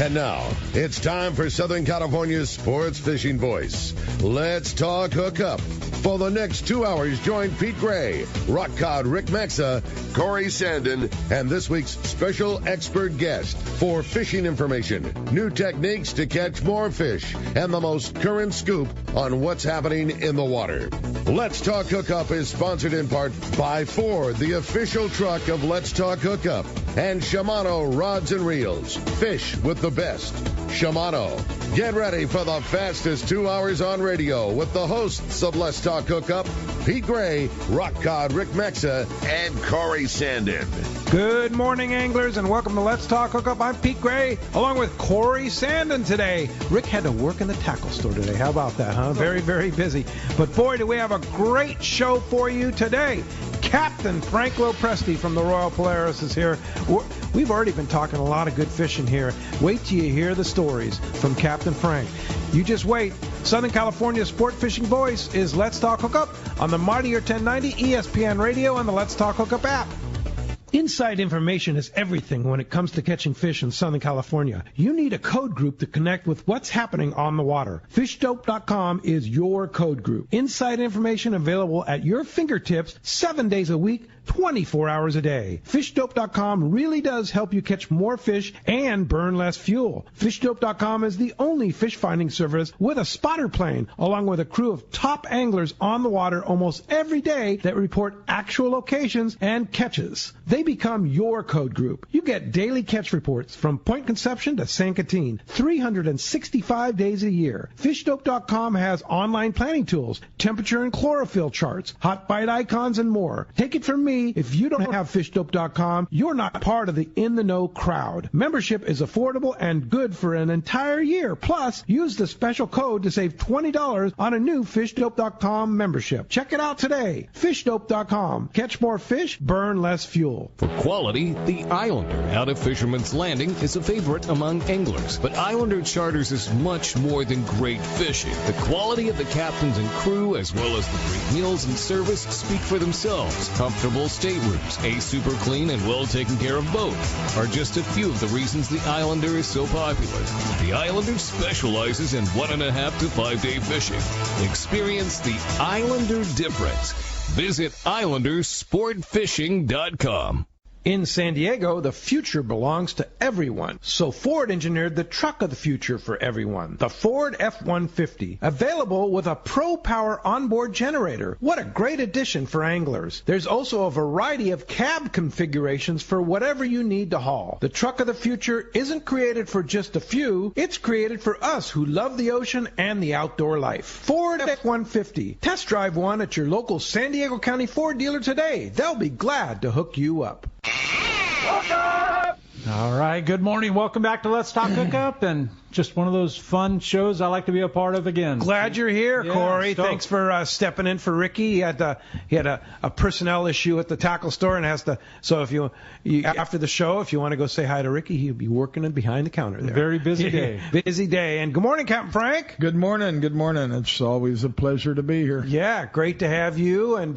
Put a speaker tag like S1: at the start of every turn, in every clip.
S1: And now, it's time for Southern California's sports fishing voice. Let's talk hookup. For the next 2 hours, join Pete Gray, Rock Cod Rick Maxa, Corey Sandin, and this week's special expert guest for fishing information, new techniques to catch more fish, and the most current scoop on what's happening in the water. Let's Talk Hookup is sponsored in part by Ford, the official truck of Let's Talk Hookup, and Shimano Rods and Reels. Fish with the best. Shimano. Get ready for the fastest 2 hours on radio with the hosts of Let's Talk Hookup, Pete Gray, Rock Cod Rick Maxa, and Corey Sandin.
S2: Good morning, anglers, and welcome to Let's Talk Hookup. I'm Pete Gray, along with Corey Sandin today. Rick had to work in the tackle store today. How about that, huh? Very, very busy. But boy, do we have a great show for you today. Captain Franco Preste from the Royal Polaris is here. We've already been talking a lot of good fishing here. Wait till you hear the stories from Captain Frank. You just wait. Southern California's sport fishing voice is Let's Talk Hookup on the Mightier 1090 ESPN Radio and the Let's Talk Hookup app. Inside information is everything when it comes to catching fish in Southern California. You need a code group to connect with what's happening on the water. FishDope.com is your code group. Inside information available at your fingertips 7 days a week, 24 hours a day. FishDope.com really does help you catch more fish and burn less fuel. FishDope.com is the only fish finding service with a spotter plane, along with a crew of top anglers on the water almost every day that report actual locations and catches. They become your code group. You get daily catch reports from Point Conception to San Quintin, 365 days a year. FishDope.com has online planning tools, temperature and chlorophyll charts, hot bite icons, and more. Take it from me, if you don't have FishDope.com, you're not part of the in-the-know crowd. Membership is affordable and good for an entire year. Plus, use the special code to save $20 on a new FishDope.com membership. Check it out today. FishDope.com. Catch more fish, burn less fuel.
S3: For quality, the Islander out of Fisherman's Landing is a favorite among anglers. But Islander Charters is much more than great fishing. The quality of the captains and crew, as well as the great meals and service, speak for themselves. Comfortable staterooms, a super clean and well taken care of boat are just a few of the reasons the Islander is so popular. The Islander specializes in 1.5 to 5 day fishing. Experience the Islander difference. Visit IslanderSportFishing.com.
S2: In San Diego, the future belongs to everyone. So Ford engineered the truck of the future for everyone, the Ford F-150, available with a Pro Power onboard generator. What a great addition for anglers. There's also a variety of cab configurations for whatever you need to haul. The truck of the future isn't created for just a few. It's created for us who love the ocean and the outdoor life. Ford F-150. Test drive one at your local San Diego County Ford dealer today. They'll be glad to hook you up.
S4: All right, good morning. Welcome back to Let's Talk Hookup, and just one of those fun shows I like to be a part of again.
S2: Glad you're here,
S4: yeah,
S2: Corey.
S4: stoked.
S2: Thanks for stepping in for Ricky. He had a personnel issue at the tackle store, and has to. So if you after the show, if you want to go say hi to Ricky, he'll be working behind the counter there.
S4: Very busy day.
S2: Busy day. And good morning, Captain Frank.
S5: Good morning. Good morning. It's always a pleasure to be here.
S2: Yeah, great to have you. And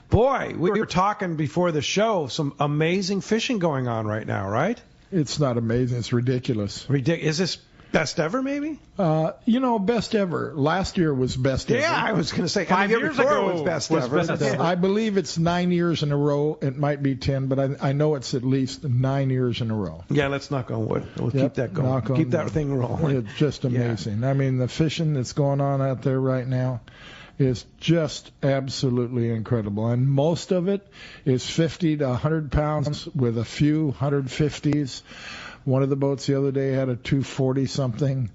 S2: boy, we were talking before the show. Some amazing fishing going on right now, right?
S5: It's not amazing. It's ridiculous.
S2: Is this best ever, maybe?
S5: Best ever. Last year was best ever.
S2: Yeah, I was going to say
S4: 5 years ago
S2: was best ever.
S5: I believe it's 9 years in a row. It might be 10, but I know it's at least 9 years in a row.
S2: Yeah, let's knock on wood. We'll keep that going. Keep that thing rolling.
S5: It's just amazing. Yeah. I mean, the fishing that's going on out there right now is just absolutely incredible. And most of it is 50 to 100 pounds with a few 150s. One of the boats the other day had a 240-something.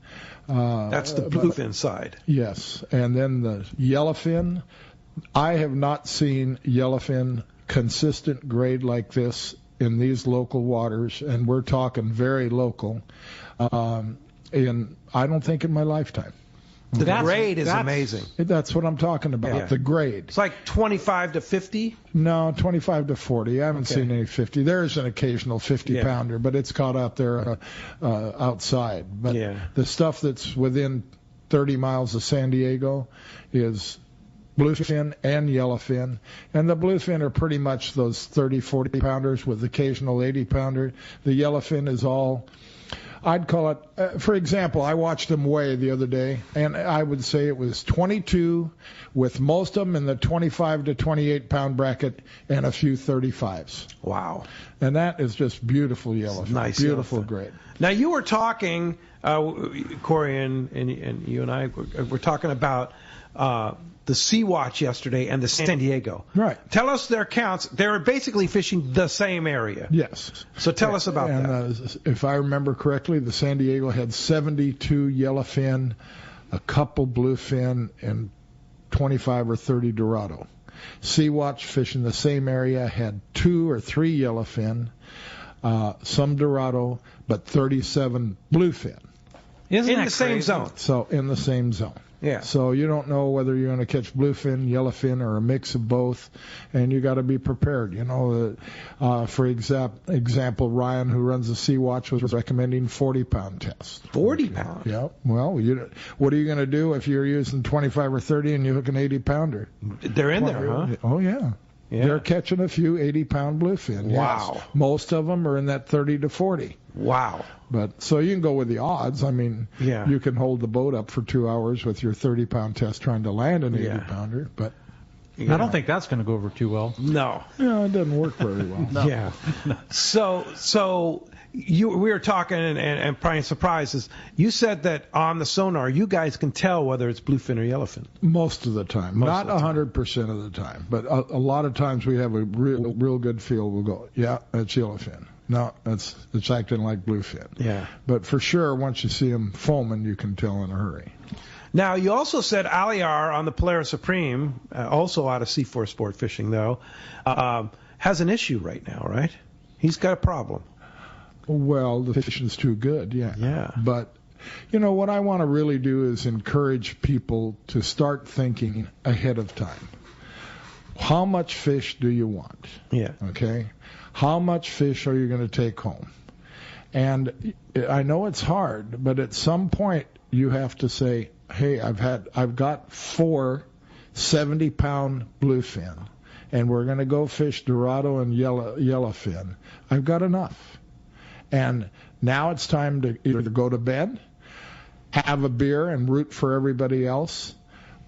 S2: That's the bluefin side.
S5: Yes. And then the yellowfin. I have not seen yellowfin consistent grade like this in these local waters, and we're talking very local, I don't think in my lifetime.
S2: The grade is amazing.
S5: That's what I'm talking about, yeah. The grade.
S2: It's like 25 to 50?
S5: No, 25 to 40. I haven't seen any 50. There is an occasional 50-pounder, but it's caught out there outside. But the stuff that's within 30 miles of San Diego is bluefin and yellowfin. And the bluefin are pretty much those 30, 40-pounders with occasional 80-pounder. The yellowfin is all I'd call it, for example, I watched them weigh the other day, and I would say it was 22, with most of them in the 25 to 28 pound bracket, and a few 35s.
S2: Wow.
S5: And that is just beautiful yellowfin.
S2: Nice.
S5: Beautiful grade.
S2: Now, you were talking, Corey and you and I were talking about the Sea Watch yesterday and the San Diego.
S5: Right.
S2: Tell us their counts. They were basically fishing the same area.
S5: Yes.
S2: So tell us about that.
S5: If I remember correctly, the San Diego had 72 yellowfin, a couple bluefin, and 25 or 30 Dorado. Sea Watch fishing the same area had 2 or 3 yellowfin, some Dorado, but 37 bluefin.
S2: In the same zone.
S5: So in the same zone.
S2: Yeah.
S5: So you don't know whether you're going to catch bluefin, yellowfin, or a mix of both, and you got to be prepared. You know, for example, Ryan, who runs the Sea Watch, was recommending 40-pound test.
S2: 40 pound.
S5: Yeah. Well, what are you going to do if you're using 25 or 30 and you hook an 80-pounder?
S2: They're in there, huh?
S5: Oh yeah. They're catching a few 80-pound bluefin.
S2: Wow.
S5: Yes. Most of them are in that 30 to 40.
S2: Wow.
S5: But so you can go with the odds. I mean, you can hold the boat up for 2 hours with your 30-pound test trying to land an 80-pounder. But
S4: I don't think that's going to go over too well.
S2: No.
S5: Yeah, it doesn't work very well.
S2: No. Yeah. So we were talking, and probably surprises. You said that on the sonar, you guys can tell whether it's bluefin or yellowfin.
S5: Most of the time, not 100% of the time, but a lot of times we have a real good feel. We'll go, yeah, that's yellowfin. No, it's acting like bluefin.
S2: Yeah.
S5: But for sure, once you see them foaming, you can tell in a hurry.
S2: Now, you also said Aliar on the Polaris Supreme, also out of C4 Sport Fishing, though, has an issue right now, right? He's got a problem.
S5: Well, the fishing's too good, yeah.
S2: Yeah.
S5: But, you know, what I want to really do is encourage people to start thinking ahead of time. How much fish do you want?
S2: Yeah.
S5: Okay? How much fish are you going to take home? And I know it's hard, but at some point you have to say, hey, I've got 4 70-pound bluefin, and we're going to go fish Dorado and yellowfin. I've got enough. And now it's time to either go to bed, have a beer, and root for everybody else.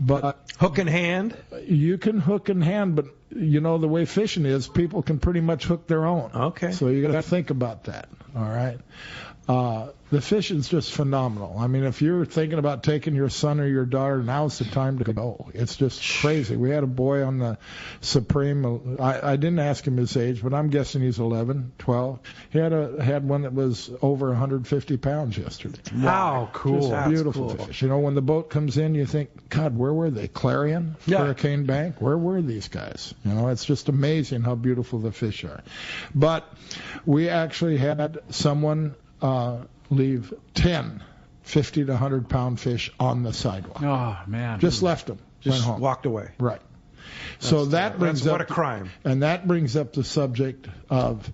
S5: But
S2: hook in hand?
S5: You can hook in hand, but you know the way fishing is, people can pretty much hook their own.
S2: Okay.
S5: So you got to think about that. All right. The fishing's just phenomenal. I mean, if you're thinking about taking your son or your daughter, now's the time to go. It's just crazy. We had a boy on the Supreme. I didn't ask him his age, but I'm guessing he's 11, 12. He had one that was over 150 pounds yesterday.
S2: Wow, cool.
S5: Just beautiful fish. You know, when the boat comes in, you think, God, where were they? Clarion?
S2: Yeah.
S5: Hurricane Bank? Where were these guys? You know, it's just amazing how beautiful the fish are. But we actually had someone leave 10 50 to 100-pound fish on the sidewalk.
S4: Oh, man.
S5: Just left them.
S2: Just
S5: went home.
S2: Walked away.
S5: Right. So that brings up...
S2: What a crime.
S5: And that brings up the subject of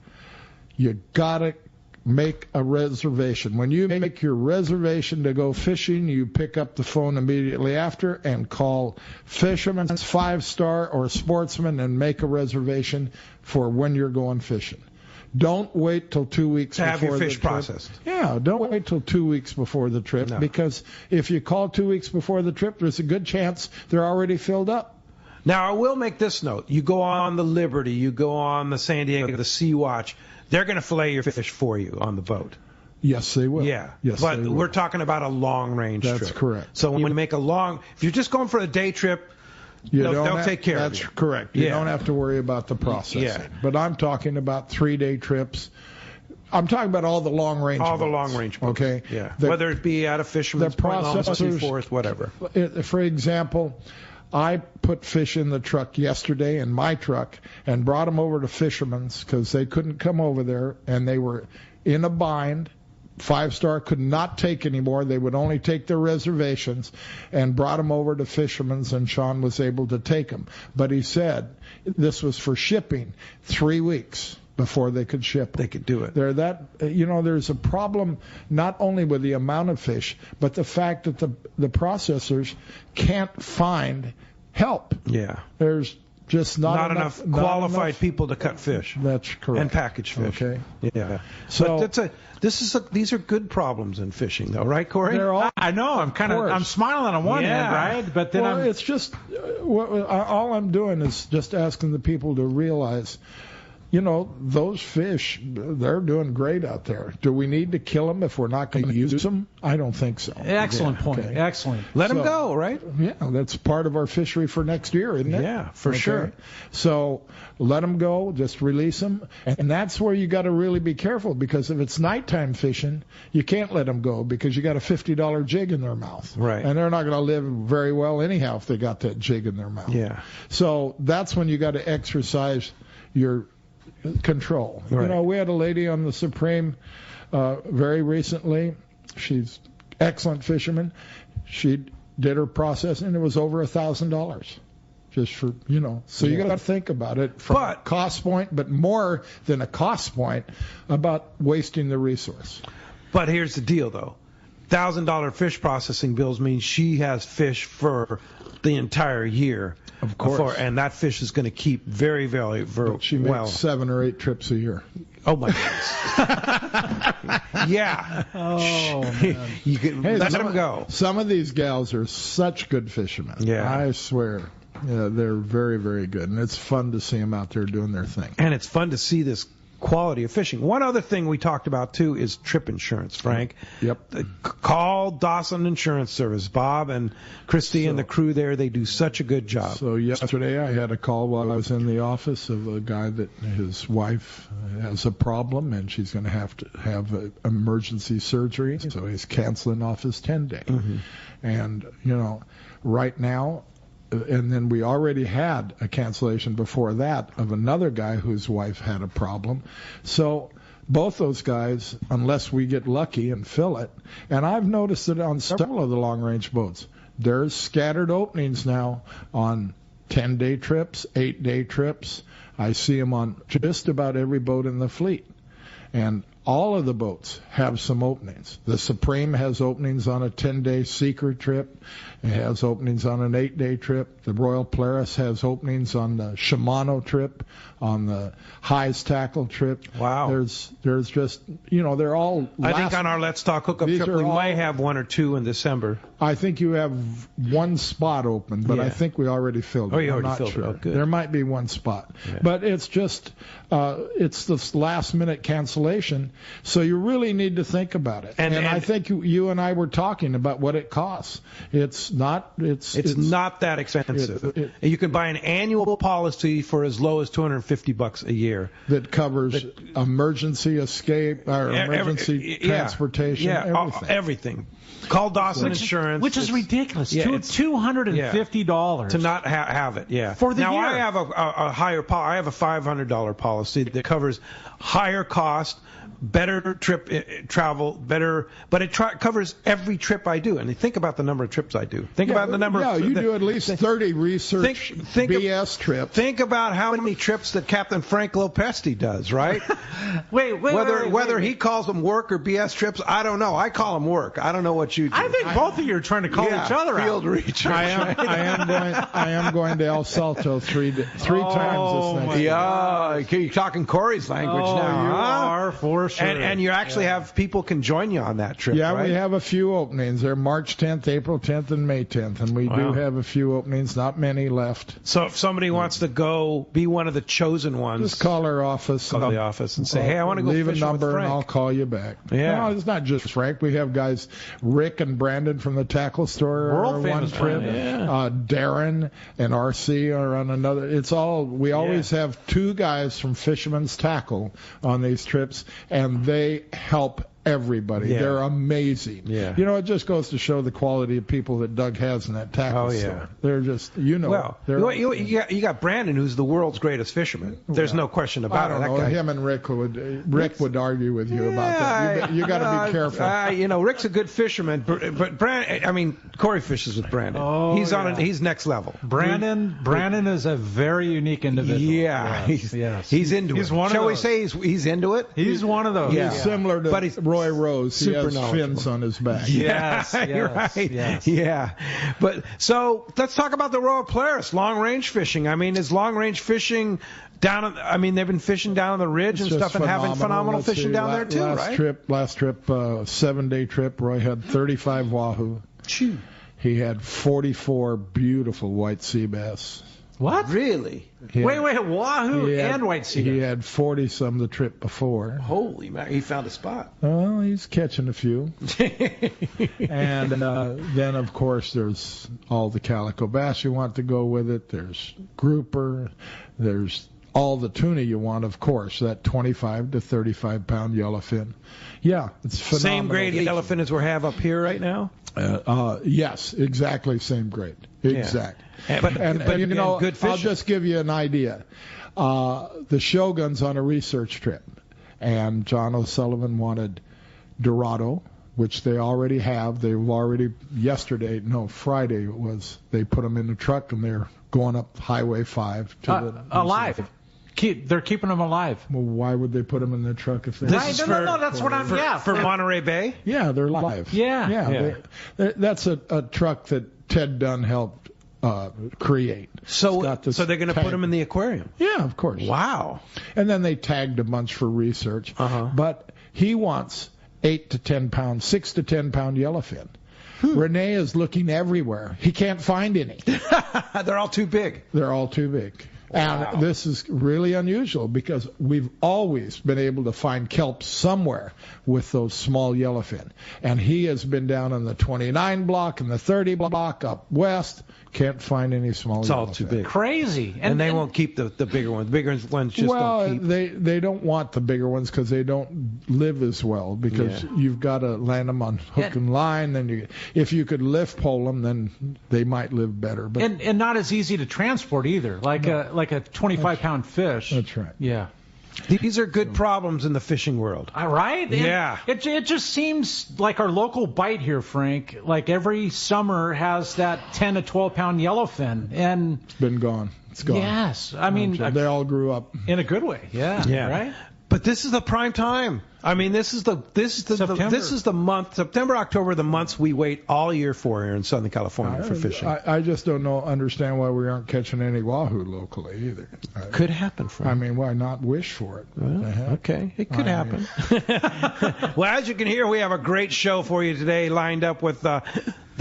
S5: you got to make a reservation. When you make your reservation to go fishing, you pick up the phone immediately after and call Fisherman's 5-Star or Sportsman and make a reservation for when you're going fishing. Don't wait till 2 weeks before the trip.
S2: Have your fish processed.
S5: Yeah, don't wait till 2 weeks before the trip, because if you call 2 weeks before the trip, there's a good chance they're already filled up.
S2: Now, I will make this note. You go on the Liberty, you go on the San Diego, the Sea Watch, they're going to fillet your fish for you on the boat.
S5: Yes, they will.
S2: Yeah,
S5: yes,
S2: but we're talking about a long-range trip.
S5: That's correct.
S2: So when you make if you're just going for a day trip, they'll take care of you.
S5: That's correct. You don't have to worry about the processing.
S2: Yeah.
S5: But I'm talking about 3-day trips. I'm talking about all the long-range boats.
S2: All the long-range boats.
S5: Okay?
S2: Yeah. Whether it be out of Fisherman's Point, Seaforth, whatever.
S5: For example, I put fish in the truck yesterday, in my truck, and brought them over to Fisherman's because they couldn't come over there, and they were in a bind. 5-Star could not take anymore. They would only take their reservations, and brought them over to Fisherman's, and Sean was able to take them. But he said this was for shipping 3 weeks before they could ship them.
S2: They could do it.
S5: There's a problem not only with the amount of fish, but the fact that the processors can't find help.
S2: Yeah.
S5: There's Just not enough
S2: qualified people to cut fish.
S5: That's correct.
S2: And package fish.
S5: Okay.
S2: Yeah.
S5: So
S2: but these are good problems in fishing, though, right, Corey?
S4: I know. I'm smiling on one hand, right? But then
S5: it's just all I'm doing is just asking the people to realize, those fish, they're doing great out there. Do we need to kill them if we're not going to use them? I don't think so.
S4: Excellent point. Okay. Excellent.
S2: Let them go, right?
S5: Yeah, that's part of our fishery for next year, isn't it?
S2: Yeah, for sure.
S5: So let them go, just release them. And that's where you got to really be careful, because if it's nighttime fishing, you can't let them go because you got a $50 jig in their mouth.
S2: Right.
S5: And they're not going to live very well anyhow if they got that jig in their mouth.
S2: Yeah.
S5: So that's when you got to exercise your control.
S2: Right.
S5: We had a lady on the Supreme very recently. She's excellent fisherman. She did her processing, and it was over $1,000 just for, So you got to think about it from a cost point, but more than a cost point, about wasting the resource.
S2: But here's the deal, though. $1,000 fish processing bills means she has fish for the entire year.
S5: Of course.
S2: And that fish is going to keep very, very, very well.
S5: She makes 7 or 8 trips a year.
S2: Oh, my goodness. Yeah.
S5: Oh, man.
S2: You can let them go.
S5: Some of these gals are such good fishermen.
S2: Yeah.
S5: I swear. Yeah, they're very, very good. And it's fun to see them out there doing their thing.
S2: And it's fun to see this quality of fishing. One other thing we talked about, too, is trip insurance, Frank.
S5: Yep.
S2: Call Dawson Insurance Service. Bob and Christy and the crew there, they do such a good job.
S5: So yesterday I had a call while I was in the office of a guy that his wife has a problem and she's going to have emergency surgery. So he's canceling off his 10-day. Mm-hmm. And, right now, and then we already had a cancellation before that of another guy whose wife had a problem. So both those guys, unless we get lucky and fill it, and I've noticed that on several of the long-range boats, there's scattered openings now on 10-day trips, 8-day trips. I see them on just about every boat in the fleet. And all of the boats have some openings. The Supreme has openings on a 10-day Secret trip. It has openings on an 8-day trip. The Royal Polaris has openings on the Shimano trip, on the Highs Tackle trip.
S2: Wow.
S5: There's just, they're all...
S2: I think on our Let's Talk Hookup trip, we might have 1 or 2 in December.
S5: I think you have 1 spot open, but I think we already filled it.
S2: Oh, you already
S5: I'm not
S2: filled
S5: sure.
S2: it. Oh, good.
S5: There might be 1 spot. Yeah. But it's just, it's this last-minute cancellation, so you really need to think about it. And I think you and I were talking about what it costs. It's not
S2: that expensive. You can buy an annual policy for as low as $250 a year
S5: that covers emergency escape or emergency transportation.
S2: Everything. Call Dawson Insurance,
S4: which is ridiculous. $250
S2: to not have it. Yeah.
S4: For the year.
S2: I have a higher. I have a $500 policy that covers higher cost, better trip travel, better, but it covers every trip I do. And think about the number of trips I do. Think about the number.
S5: Yeah, you do at least 30 research BS trips.
S2: Think about how many trips that Captain Frank Lopesti does, right? Whether he calls them work or BS trips, I don't know. I call them work. I don't know what you do.
S4: I think both of you are trying to call each other
S2: field
S4: out.
S2: Research.
S5: I am going to El Salto three times this next year.
S2: Yeah, you're talking Corey's language now.
S4: You are for sure.
S2: And you actually have people can join you on that trip.
S5: Yeah,
S2: right?
S5: we have a few openings. They're March 10th, April 10th, and May 10th, and we do have a few openings. Not many left.
S2: So if somebody wants to go, be one of the chosen ones,
S5: just call our office.
S2: Call the office and say, "Hey, I want to go
S5: leave
S2: fishing
S5: a number
S2: with Frank."
S5: and I'll call you back.
S2: Yeah,
S5: no, it's not just Frank. We have guys, Rick and Brandon from the tackle store are on one trip. Darren and RC are on another. It's all. We always have 2 guys from Fisherman's Tackle on these trips, and they help everybody. Yeah. They're amazing.
S2: Yeah.
S5: It just goes to show the quality of people that Doug has in that tackle store. They're just,
S2: Well, you got Brandon, who's the world's greatest fisherman. There's no question about it.
S5: I don't know. Him and Rick would argue with you about that. You got to be careful.
S2: Rick's a good fisherman, but Brandon, Corey fishes with Brandon. He's next level.
S4: Brandon is a very unique individual.
S2: Yeah. He's into it.
S4: Shall we say
S2: he's into it?
S4: He's one of those.
S5: He's similar to Roy Rose. He has fins on his back.
S2: Yes, you're right. Yes. Yeah. But so let's talk about the Royal Polaris, long-range fishing. I mean, is long-range fishing they've been fishing down on the ridge and stuff and having phenomenal fishing down there too, right?
S5: Last trip, 7-day trip, Roy had 35 wahoo.
S2: Chew.
S5: He had 44 beautiful white sea bass.
S2: What? Really?
S4: Wait, wahoo and white sea bass.
S5: He had 40-some the trip before.
S2: Holy man, he found a spot.
S5: Well, he's catching a few. And then, of course, there's all the calico bass you want to go with it. There's grouper. There's all the tuna you want, of course, that 25 to 35-pound yellowfin. Yeah, it's phenomenal.
S2: Same grade yellowfin as we have up here right now?
S5: Yes, exactly same grade. Exact.
S2: Yeah.
S5: But you know, good I'll just give you an idea. The Shogun's on a research trip, and John O'Sullivan wanted Dorado, which they already have. Friday they put them in the truck, and they're going up Highway 5 to
S4: alive. They're keeping them alive.
S5: Well, why would they put them in the truck if they?
S4: No, that's what I'm.
S2: For Monterey Bay.
S5: Yeah, they're live.
S4: Yeah.
S5: That's a truck that Ted Dunn helped create.
S2: So they're going to put them in the aquarium.
S5: Yeah, of course.
S2: Wow.
S5: And then they tagged a bunch for research. But he wants 8 to 10 pound, 6 to 10 pound yellowfin. Renee is looking everywhere. He can't find any.
S2: They're all too big.
S5: They're all too big. Wow. And this is really unusual because we've always been able to find kelp somewhere with those small yellowfin. And he has been down on the 29 block and the 30 block up west. Can't find any small yellowfin.
S2: It's all too big.
S4: Crazy.
S2: And they won't keep the bigger ones. The bigger ones just don't keep.
S5: They don't want the bigger ones because they don't live as well because you've got to land them on hook and line. Then if you could lift pole them, then they might live better. But
S4: and not as easy to transport either. Like a 25-pound fish.
S5: That's right.
S4: Yeah.
S2: These are good problems in the fishing world.
S4: Right?
S2: Yeah.
S4: It just seems like our local bite here, Frank, like every summer has that 10 to 12-pound yellowfin. And
S5: it's been gone. It's gone.
S4: Yes. I mean,
S5: they all grew up.
S4: In a good way. Yeah. Right?
S2: But this is the prime time. I mean, this is the month, September, October, the months we wait all year for here in Southern California for fishing.
S5: I just don't understand why we aren't catching any wahoo locally either.
S2: Could happen, Frank.
S5: I mean, why not wish for it?
S2: Well, okay, it could happen. Well, as you can hear, we have a great show for you today lined up with the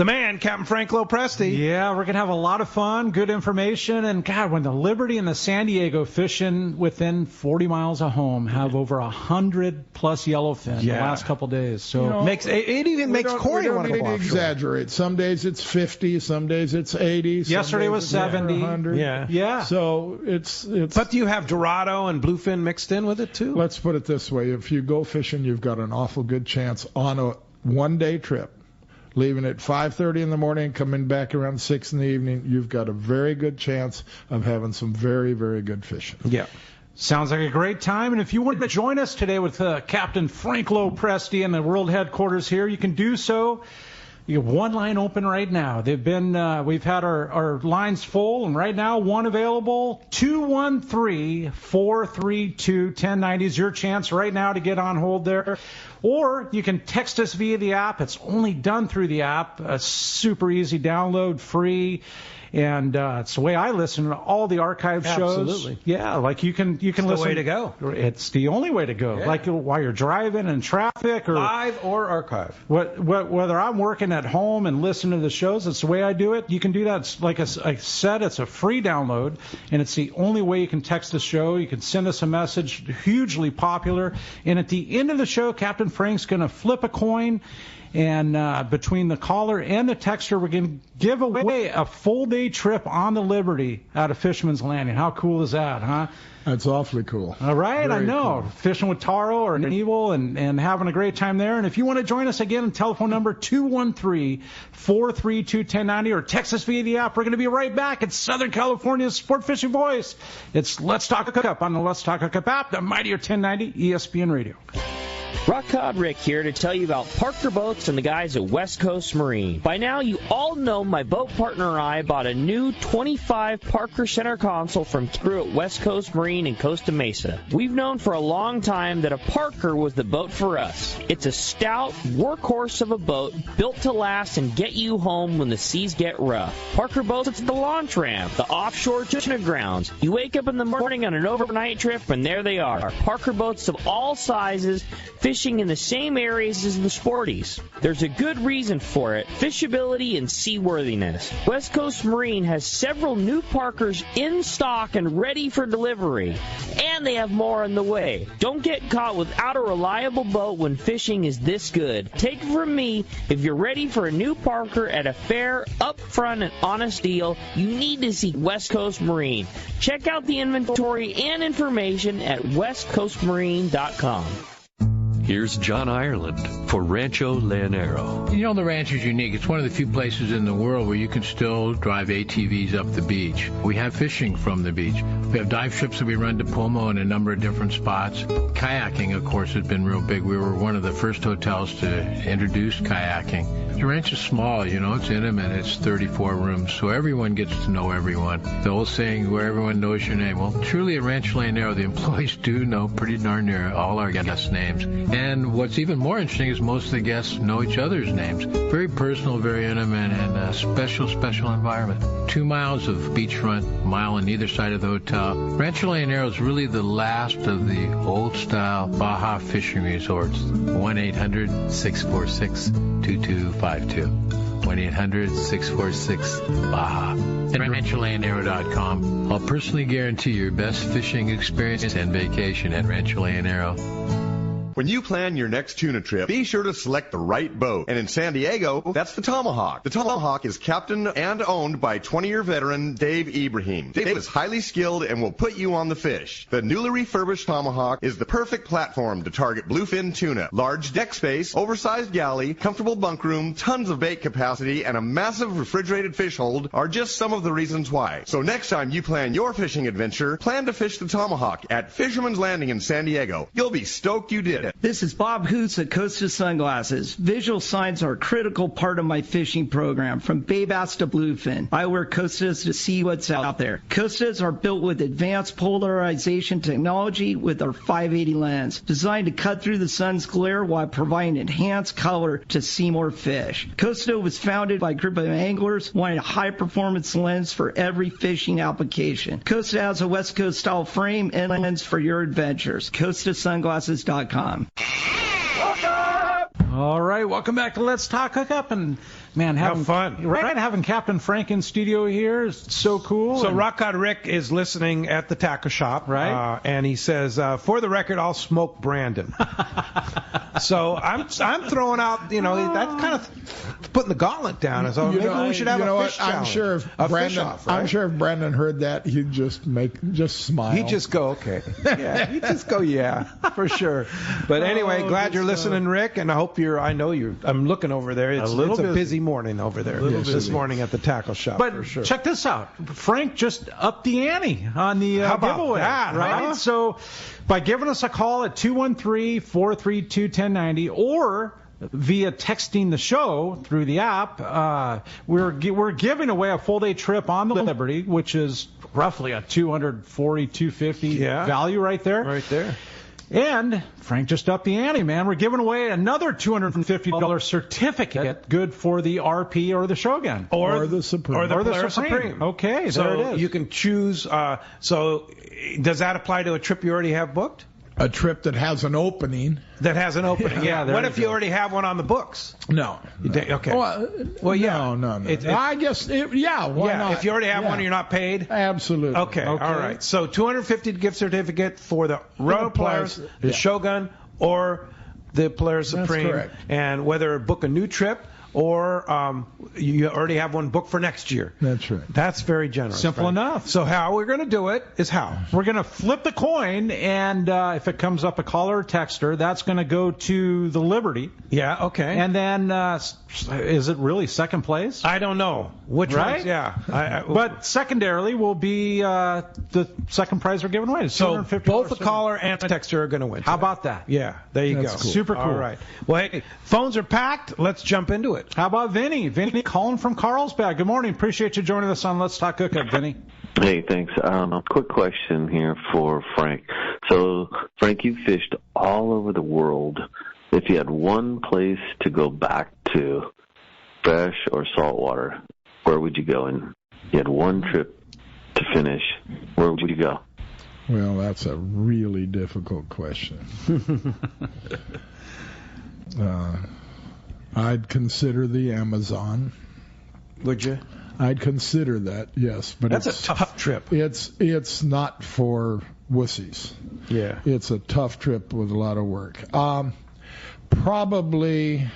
S2: man, Captain Franco Preste.
S4: Yeah, we're going to have a lot of fun, good information, and God, when the Liberty and the San Diego fishing within 40 miles of home have over 100+ yellowfin the last couple days. So
S2: it even makes Corey want to go offshore.
S5: Exaggerate. Some days it's 50, some days it's 80.
S4: Yesterday was 70.
S5: 100.
S4: Yeah.
S5: So it's.
S2: But do you have Dorado and bluefin mixed in with it too?
S5: Let's put it this way: if you go fishing, you've got an awful good chance on a one-day trip. Leaving at 5:30 in the morning, coming back around 6 in the evening, you've got a very good chance of having some very, very good fishing.
S4: Yeah. Sounds like a great time. And if you want to join us today with Captain Franco Preste in the world headquarters here, you can do so. You have one line open right now. We've had our lines full, and right now one available. 213-432-1090 is your chance right now to get on hold there. Or you can text us via the app. It's only done through the app. Super easy download, free. And it's the way I listen to all the archive shows.
S2: Absolutely.
S4: Yeah, like you can listen.
S2: It's the way to go.
S4: It's the only way to go. Yeah. Like while you're driving in traffic or
S2: live or archive.
S4: Whether I'm working at home and listening to the shows, it's the way I do it. You can do that. It's like I said, it's a free download, and it's the only way you can text the show. You can send us a message. Hugely popular. And at the end of the show, Captain Frank's going to flip a coin. And between the caller and the texter, we're going to give away a full-day trip on the Liberty out of Fisherman's Landing. How cool is that, huh?
S5: That's awfully cool.
S4: All right,
S5: Very
S4: I know.
S5: Cool.
S4: Fishing with Taro or Neville and having a great time there. And if you want to join us again, telephone number 213-432-1090 or text us via the app. We're going to be right back. It's Southern California's sport fishing voice. It's Let's Talk Hookup on the Let's Talk Hookup app, the mightier 1090 ESPN Radio.
S6: Rock Cod Rick here to tell you about Parker Boats and the guys at West Coast Marine. By now, you all know my boat partner and I bought a new 25 Parker center console from crew at West Coast Marine in Costa Mesa. We've known for a long time that a Parker was the boat for us. It's a stout workhorse of a boat built to last and get you home when the seas get rough. Parker Boats, it's the launch ramp, the offshore tuna grounds. You wake up in the morning on an overnight trip and there they are. Parker Boats of all sizes, fishing in the same areas as the sporties. There's a good reason for it: fishability and seaworthiness. West Coast Marine has several new Parkers in stock and ready for delivery, and they have more on the way. Don't get caught without a reliable boat when fishing is this good. Take it from me, if you're ready for a new Parker at a fair, upfront, and honest deal, you need to see West Coast Marine. Check out the inventory and information at westcoastmarine.com.
S7: Here's John Ireland for Rancho Leonero.
S8: You know, the ranch is unique. It's one of the few places in the world where you can still drive ATVs up the beach. We have fishing from the beach. We have dive trips that we run to Pomo in a number of different spots. Kayaking, of course, has been real big. We were one of the first hotels to introduce kayaking. The ranch is small, you know, it's intimate. It's 34 rooms, so everyone gets to know everyone. The old saying, where everyone knows your name. Well, truly at Rancho Leonero, the employees do know pretty darn near all our guests' names. And what's even more interesting is most of the guests know each other's names. Very personal, very intimate, and a special, special environment. 2 miles of beachfront, mile on either side of the hotel. Rancho Leonero is really the last of the old-style Baja fishing resorts. 1-800-646-2252. 1-800-646-BAJA. And RanchoLeonero.com. I'll personally guarantee your best fishing experience and vacation at Rancho Leonero.
S9: When you plan your next tuna trip, be sure to select the right boat. And in San Diego, that's the Tomahawk. The Tomahawk is captained and owned by 20-year veteran Dave Ibrahim. Dave is highly skilled and will put you on the fish. The newly refurbished Tomahawk is the perfect platform to target bluefin tuna. Large deck space, oversized galley, comfortable bunk room, tons of bait capacity, and a massive refrigerated fish hold are just some of the reasons why. So next time you plan your fishing adventure, plan to fish the Tomahawk at Fisherman's Landing in San Diego. You'll be stoked you did.
S10: This is Bob Hoots at Costa Sunglasses. Visual signs are a critical part of my fishing program, from bay bass to bluefin. I wear Costas to see what's out there. Costas are built with advanced polarization technology with our 580 lens, designed to cut through the sun's glare while providing enhanced color to see more fish. Costa was founded by a group of anglers wanting a high-performance lens for every fishing application. Costa has a West Coast style frame and lens for your adventures. CostaSunglasses.com.
S4: All right, welcome back to Let's Talk Hookup, and man,
S2: have fun,
S4: right? Having Captain Frank in studio here is so cool.
S2: So Rock Cod Rick is listening at the tackle shop,
S4: right?
S2: And he says, for the record, I'll smoke Brandon. So I'm throwing out, you know, that kind of putting the gauntlet down. So maybe we should have a fish challenge.
S5: I'm sure if Brandon heard that, he'd just smile.
S2: He'd just go, okay. Yeah, he'd just go, yeah, for sure. But anyway, glad you're listening, Rick, and I'm looking over there. It's a busy morning over there this morning at the tackle shop.
S4: But
S2: for sure.
S4: Check this out. Frank just upped the ante on the giveaway.
S2: That,
S4: right?
S2: Huh?
S4: So by giving us a call at 213-432-1090 or via texting the show through the app, we're giving away a full-day trip on the Liberty, which is roughly a $240, $250 value right there.
S2: Right there.
S4: And Frank just upped the ante, man. We're giving away another $250 certificate, good for the RP or the Shogun.
S5: Or the Supreme.
S2: Or the Polaris Supreme.
S4: Okay,
S2: so
S4: there it is.
S2: You can choose. So does that apply to a trip you already have booked?
S5: A trip that has an opening.
S2: Yeah. What if you already have one on the books?
S5: No.
S2: Okay.
S5: Well, yeah. No. I guess, why not?
S2: If you already have one and you're not paid?
S5: Absolutely.
S2: Okay. All right. So $250 gift certificate for the Royal Polaris, the Shogun, or the Polaris Supreme.
S5: That's correct.
S2: And whether book a new trip or you already have one booked for next year.
S5: That's right.
S2: That's very generous.
S4: Simple enough.
S2: So how we're going to do it is how? We're going to flip the coin, and if it comes up a caller or texter, that's going to go to the Liberty. Yeah, okay.
S4: And then, is it really second place?
S2: I don't know. Which
S4: right?
S2: ones? Yeah.
S4: But secondarily will be the second prize we're giving away.
S2: So both the caller and the texter are going to win.
S4: How about that?
S2: Yeah, there you
S5: That's
S2: go.
S5: cool.
S4: Super cool.
S2: All right. Well, hey, phones are packed. Let's jump into it.
S4: How about Vinny? Vinny calling from Carlsbad. Good morning. Appreciate you joining us on Let's Talk Hookup, Vinny.
S11: Hey, thanks. Quick question here for Frank. So, Frank, you fished all over the world. If you had one place to go back to, fresh or saltwater, where would you go? And you had one trip to finish, where would you go?
S5: Well, that's a really difficult question. I'd consider the Amazon.
S2: Would you?
S5: I'd consider that, yes. But
S2: that's a tough trip.
S5: It's not for wussies.
S2: Yeah.
S5: It's a tough trip with a lot of work. Probably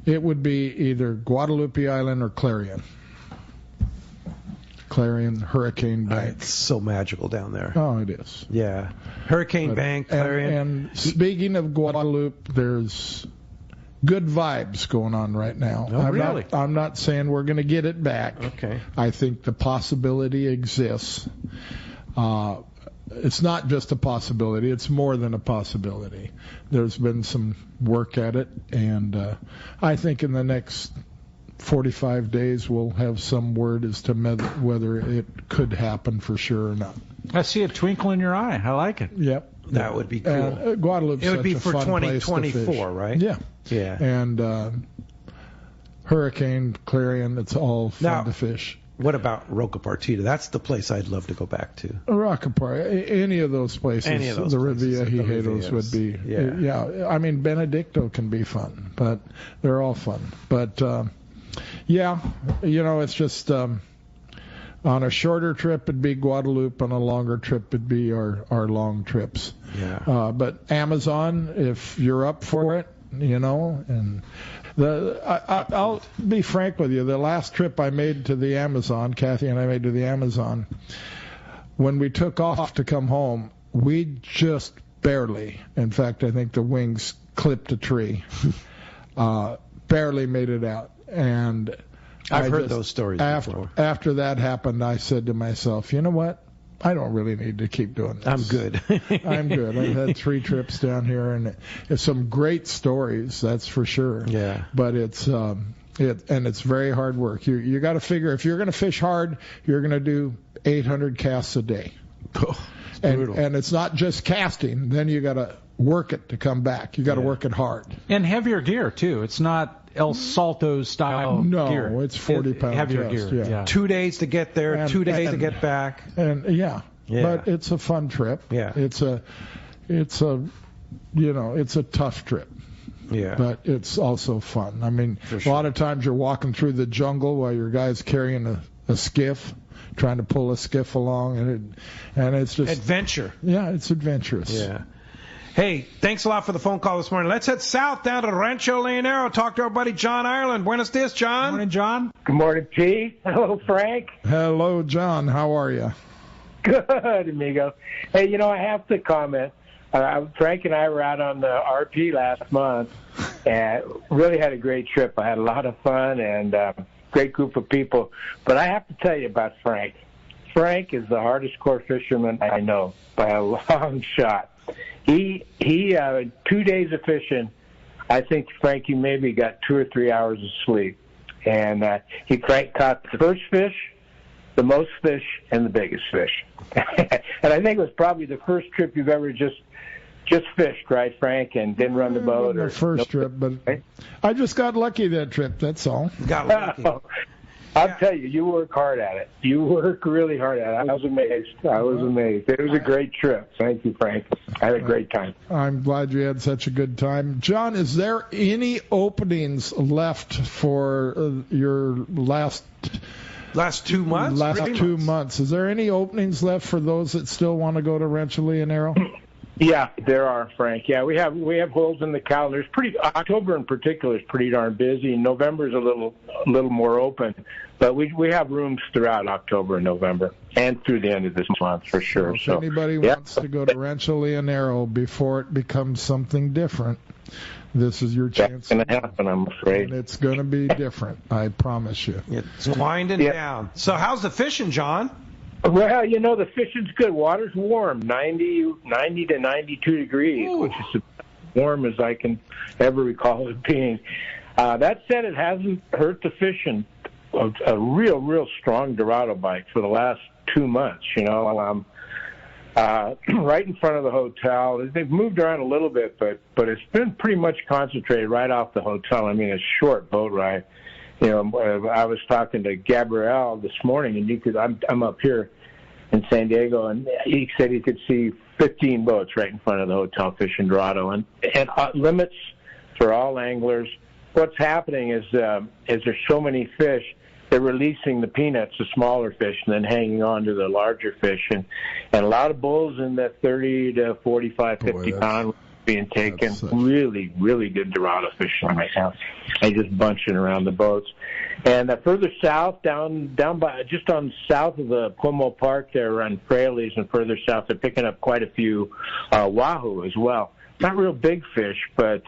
S5: it would be either Guadalupe Island or Clarion. Hurricane Bank.
S2: It's so magical down there.
S5: Oh, it is.
S2: Yeah. Hurricane Bank, Clarion.
S5: And speaking of Guadalupe, there's good vibes going on right now.
S2: Oh, really?
S5: I'm not saying we're going to get it back.
S2: Okay.
S5: I think the possibility exists. It's not just a possibility. It's more than a possibility. There's been some work at it, and I think in the next 45 days we'll have some word as to whether it could happen for sure or not.
S4: I see a twinkle in your eye. I like it.
S5: Yep.
S2: That would be cool.
S5: And Guadalupe's
S2: it would
S5: such
S2: be
S5: a
S2: for
S5: fun place to
S2: 2024,
S5: fish.
S2: right?
S5: Yeah.
S2: Yeah.
S5: And Hurricane, Clarion, it's all fun to fish.
S2: What about Roca Partida? That's the place I'd love to go back to.
S5: Rockapart, any of those places, the Rivia Hijados would be. Yeah. I mean, Benedicto can be fun, but they're all fun. But it's just on a shorter trip it'd be Guadalupe, on a longer trip it'd be our long trips.
S2: Yeah.
S5: But Amazon, if you're up for it, and I'll be frank with you. The last trip I made to the Amazon, Kathy and I made to the Amazon, when we took off to come home, we just barely, in fact, I think the wings clipped a tree, barely made it out. And
S2: I've heard those stories before.
S5: After that happened, I said to myself, you know what? I don't really need to keep doing this.
S2: I'm good.
S5: I'm good. I've had 3 trips down here, and it's some great stories, that's for sure.
S2: Yeah.
S5: But it's it's very hard work. You got to figure, if you're going to fish hard, you're going to do 800 casts a day. And it's not just casting. Then you got to work it to come back. You got to work it hard.
S4: And heavier gear too. It's not El Salto style gear.
S5: No, it's 40 pound
S4: heavier
S5: test,
S4: gear.
S5: yeah.
S2: 2 days to get there, 2 days to get back.
S5: And but it's a fun trip.
S2: Yeah.
S5: It's a tough trip.
S2: Yeah.
S5: But it's also fun. I mean, a lot of times you're walking through the jungle while your guy's carrying a skiff, trying to pull a skiff along, and it's just
S2: adventure.
S5: Yeah, it's adventurous.
S2: Yeah. Hey, thanks a lot for the phone call this morning. Let's head south down to Rancho Leonero. Talk to our buddy John Ireland. Buenos dias, John.
S4: Morning, John.
S12: Good morning, P. Hello, Frank.
S5: Hello, John. How are you?
S12: Good, amigo. Hey, I have to comment. Frank and I were out on the RP last month and really had a great trip. I had a lot of fun and great group of people. But I have to tell you about Frank. Frank is the hardest core fisherman I know by a long shot. He 2 days of fishing, I think Frankie maybe got 2 or 3 hours of sleep. And he caught the first fish, the most fish, and the biggest fish. And I think it was probably the first trip you've ever just fished, right, Frank, and didn't run the boat?
S5: The first trip, but I just got lucky that trip, that's all.
S2: Got lucky.
S12: I'll tell you, you work hard at it. You work really hard at it. I was amazed. It was a great trip. Thank you, Frank. I had a great time.
S5: I'm glad you had such a good time. John, is there any openings left for your last
S2: 2 months?
S5: Last 2 months. Is there any openings left for those that still want to go to Rancho Leonero?
S12: Yeah, there are, Frank. Yeah, we have holes in the calendar. October in particular is pretty darn busy. November is a little more open, but we have rooms throughout October and November and through the end of this month for sure.
S5: If anybody wants to go to Rancho Leonero before it becomes something different, this is your chance.
S12: That's going to happen, I'm afraid.
S5: And it's going to be different, I promise you.
S2: It's winding down. So how's the fishing, John?
S12: Well, the fishing's good. Water's warm, 90 to 92 degrees, which is as warm as I can ever recall it being. That said, it hasn't hurt the fishing. A real strong Dorado bite for the last 2 months, right in front of the hotel. They've moved around a little bit, but it's been pretty much concentrated right off the hotel. I mean, a short boat ride. I was talking to Gabrielle this morning, and I'm up here in San Diego, and he said he could see 15 boats right in front of the hotel fishing Dorado, and limits for all anglers. What's happening is there's so many fish, they're releasing the peanuts, the smaller fish, and then hanging on to the larger fish, and a lot of bulls in the 30 to 45, 50 pound being taken. Really, really good Dorado fishing right now. They just bunching around the boats. And further south, down by just on south of the Como Park there on Fraley's, and further south, they're picking up quite a few wahoo as well. Not real big fish, but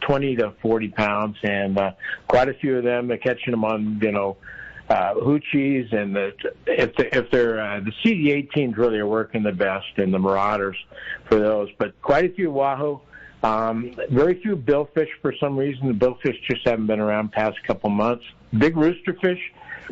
S12: 20 to 40 pounds, and quite a few of them. They're catching them on, hoochies, and if they're the CD18s really are working the best, and the Marauders for those. But quite a few wahoo. Very few billfish for some reason. The billfish just haven't been around past couple months. Big roosterfish.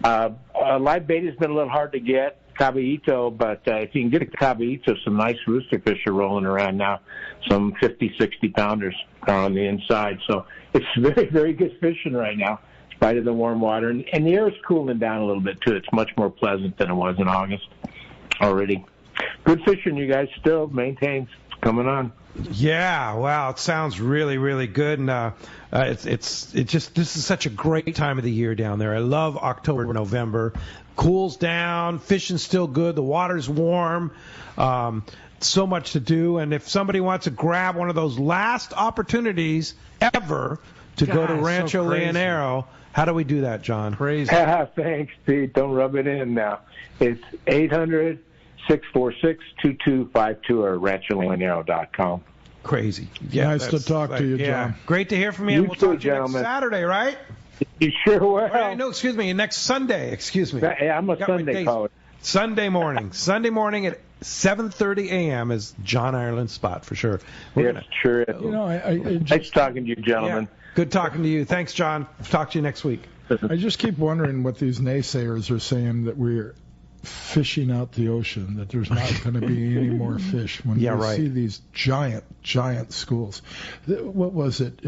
S12: Live bait has been a little hard to get. Caballito, but if you can get a caballito, some nice roosterfish are rolling around now. Some 50, 60 pounders on the inside. So it's very, very good fishing right now, in spite of the warm water. And the air is cooling down a little bit, too. It's much more pleasant than it was in August already. Good fishing, you guys still maintains coming on.
S2: Yeah, wow, it sounds really, really good, and this is such a great time of the year down there. I love October, November. Cools down, fishing's still good, the water's warm, so much to do, and if somebody wants to grab one of those last opportunities ever to go to Rancho Leonero, how do we do that, John?
S5: Crazy.
S12: Thanks, Pete. Don't rub it in now. It's 800-646-2252 or rancholeonero.com.
S2: Crazy.
S5: Yeah, nice to talk to you, John.
S2: Yeah. Great to hear from you. And we'll talk to you next Saturday, right?
S12: You sure will.
S2: No, excuse me, next Sunday. Excuse me.
S12: Yeah, I'm a Sunday caller.
S2: Sunday morning. Sunday morning at 7:30 a.m. is John Ireland's spot for sure.
S12: Yes, sure is. Nice talking to you, gentlemen.
S2: Yeah. Good talking to you. Thanks, John. Talk to you next week.
S5: I just keep wondering what these naysayers are saying, that we're fishing out the ocean, that there's not going to be any more fish when see these giant schools. What was it?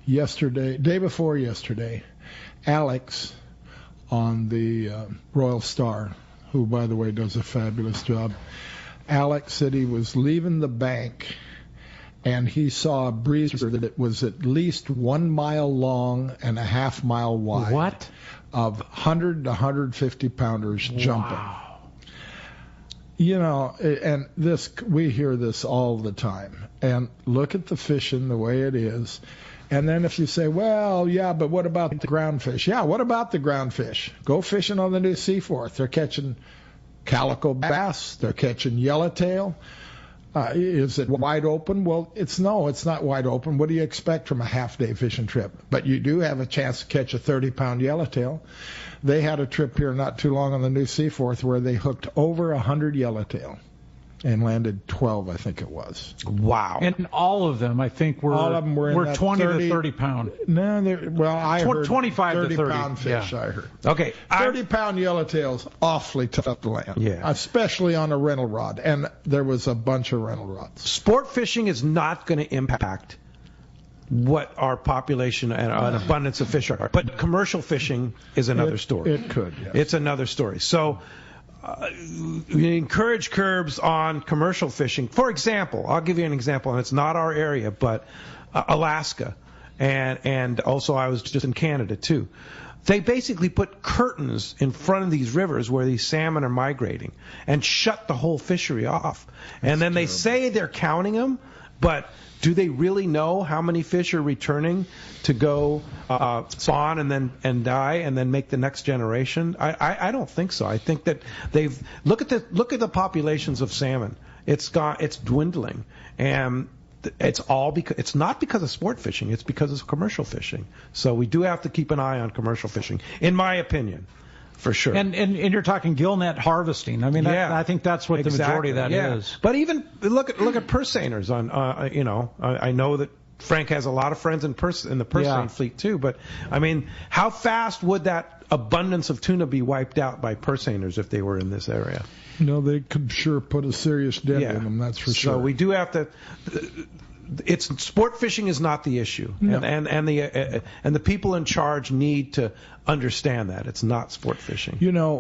S5: Day before yesterday, Alex on the Royal Star, who, by the way, does a fabulous job, Alex said he was leaving the bank and he saw a breezer that was at least 1 mile long and a half mile wide.
S2: What?
S5: Of 100 to 150 pounders jumping.
S2: Wow.
S5: And we hear this all the time. And look at the fishing the way it is. And then if you say, well, yeah, but what about the ground fish? Yeah, what about the ground fish? Go fishing on the New Seaforth. They're catching calico bass. They're catching yellowtail. Is it wide open? Well, it's not wide open. What do you expect from a half-day fishing trip? But you do have a chance to catch a 30-pound yellowtail. They had a trip here not too long on the New Seaforth where they hooked over 100 yellowtail and landed 12, I think it was.
S2: Wow.
S4: And all of them, I think, were 20 to 30 pound.
S5: No, I heard
S4: 25 to 30
S5: pound fish.
S2: Yeah.
S5: I heard.
S2: Okay,
S5: 30-pound yellowtail's awfully tough to land.
S2: Yeah,
S5: especially on a rental rod, and there was a bunch of rental rods.
S2: Sport fishing is not going to impact what our population and an abundance of fish are, but commercial fishing is another story.
S5: It could. Yes.
S2: It's another story. So. We encourage curbs on commercial fishing. For example, I'll give you an example, and it's not our area, but Alaska, and also I was just in Canada too. They basically put curtains in front of these rivers where these salmon are migrating and shut the whole fishery off. And then they say they're counting them, but do they really know how many fish are returning to go spawn and die and then make the next generation? I don't think so. I think that they've look at the populations of salmon. It's dwindling, and it's not because of sport fishing. It's because of commercial fishing. So we do have to keep an eye on commercial fishing, in my opinion. For sure.
S4: And you're talking gillnet harvesting. I mean, I think that's what the majority of that is.
S2: But even look at purse seiners on, I know that Frank has a lot of friends in the purse seine fleet too. But I mean, how fast would that abundance of tuna be wiped out by purse seiners if they were in this area?
S5: They could sure put a serious dent in them. That's for sure.
S2: So we do have to. Sport fishing is not the issue,
S5: no.
S2: and the people in charge need to understand that it's not sport fishing.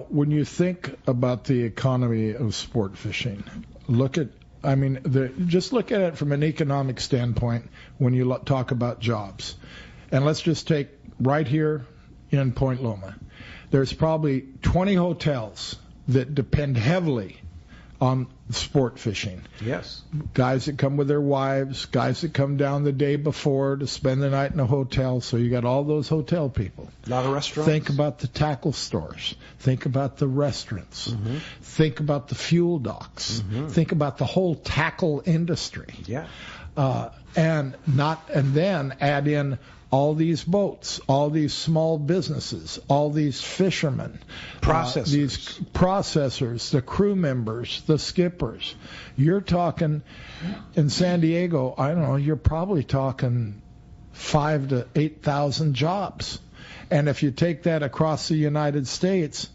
S5: When you think about the economy of sport fishing, just look at it from an economic standpoint when you talk about jobs. And let's just take right here in Point Loma. There's probably 20 hotels that depend heavily on sport fishing.
S2: Yes.
S5: Guys that come with their wives, guys that come down the day before to spend the night in a hotel. So you got all those hotel people.
S2: A lot of restaurants.
S5: Think about the tackle stores. Think about the restaurants. Mm-hmm. Think about the fuel docks. Mm-hmm. Think about the whole tackle industry.
S2: Yeah.
S5: And then add in all these boats, all these small businesses, all these fishermen, these processors, the crew members, the skippers. You're talking in San Diego, I don't know, you're probably talking 5,000 to 8,000 jobs. And if you take that across the United States,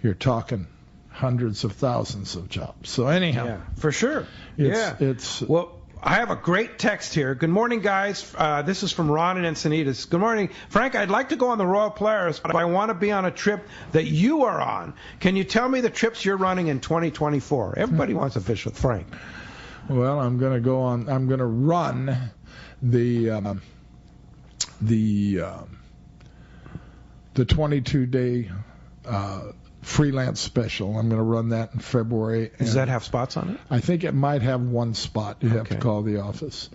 S5: you're talking hundreds of thousands of jobs. So anyhow.
S2: Yeah, for sure.
S5: Well,
S2: I have a great text here. Good morning, guys. This is from Ron in Encinitas. Good morning. Frank, I'd like to go on the Royal Polaris, but I want to be on a trip that you are on. Can you tell me the trips you're running in 2024? Everybody wants to fish with Frank.
S5: Well, I'm going to run the 22-day freelance special. I'm going to run that in February.
S2: Does that have spots on it?
S5: I think it might have one spot. You have to call the office.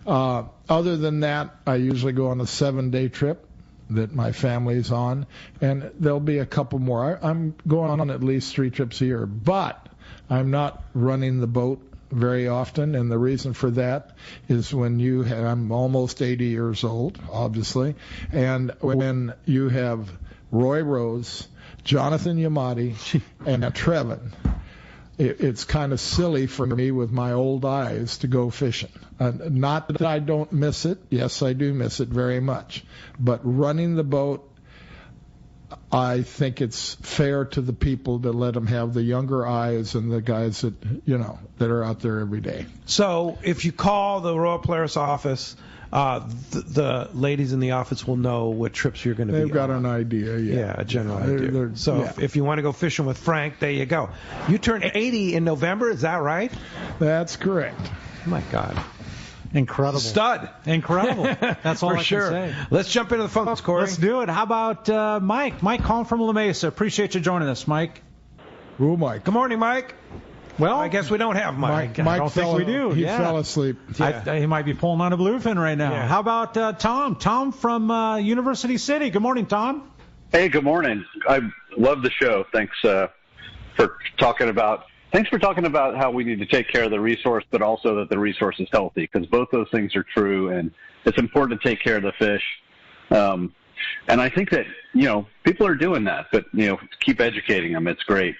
S5: Other than that, I usually go on a 7-day trip that my family's on, and there'll be a couple more. I'm going on at least 3 trips a year, but I'm not running the boat very often, and the reason for that is I'm almost 80 years old, obviously, and when you have Roy Rose, Jonathan Yamati, and Trevin, it's kind of silly for me with my old eyes to go fishing. Not that I don't miss it. Yes, I do miss it very much. But running the boat, I think it's fair to the people to let them have the younger eyes and the guys that are out there every day.
S2: So if you call the Royal Polaris office, the ladies in the office will know what trips you're going to be on.
S5: They've got an idea,
S2: yeah, a general idea. If you want to go fishing with Frank, there you go. You turn 80 in November, is that right?
S5: That's correct.
S2: Oh my God.
S4: Incredible.
S2: Stud.
S4: Incredible. That's all I can say.
S2: Let's jump into the phones, Corey.
S4: Let's do it. How about Mike? Mike calling from La Mesa. Appreciate you joining us, Mike.
S5: Ooh, Mike.
S2: Good morning, Mike. Well, I guess we don't have Mike.
S4: I don't think we do.
S5: He fell asleep.
S4: Yeah. He might be pulling on a bluefin right now. Yeah. How about Tom? Tom from University City. Good morning, Tom.
S13: Hey, good morning. I love the show. Thanks for talking about how we need to take care of the resource, but also that the resource is healthy, because both those things are true, and it's important to take care of the fish. And I think that, people are doing that, but, keep educating them. It's great.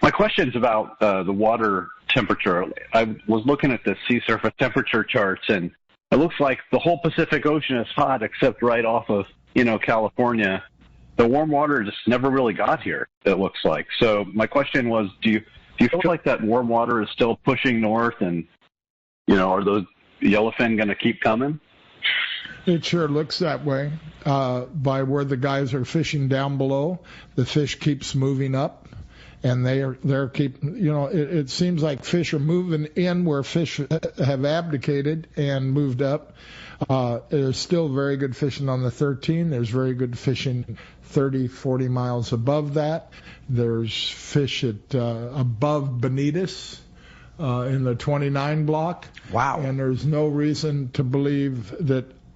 S13: My question's about the water temperature. I was looking at the sea surface temperature charts, and it looks like the whole Pacific Ocean is hot except right off of, California. The warm water just never really got here, it looks like. So my question was, do you feel like that warm water is still pushing north, and, are those yellowfin going to keep coming?
S5: It sure looks that way. By where the guys are fishing down below, the fish keeps moving up. and they're keeping. It seems like fish are moving in where fish have abdicated and moved up. There's still very good fishing on the 13. There's very good fishing 30, 40 miles above that. There's fish at above Benitez in the 29 block.
S2: Wow.
S5: And there's no reason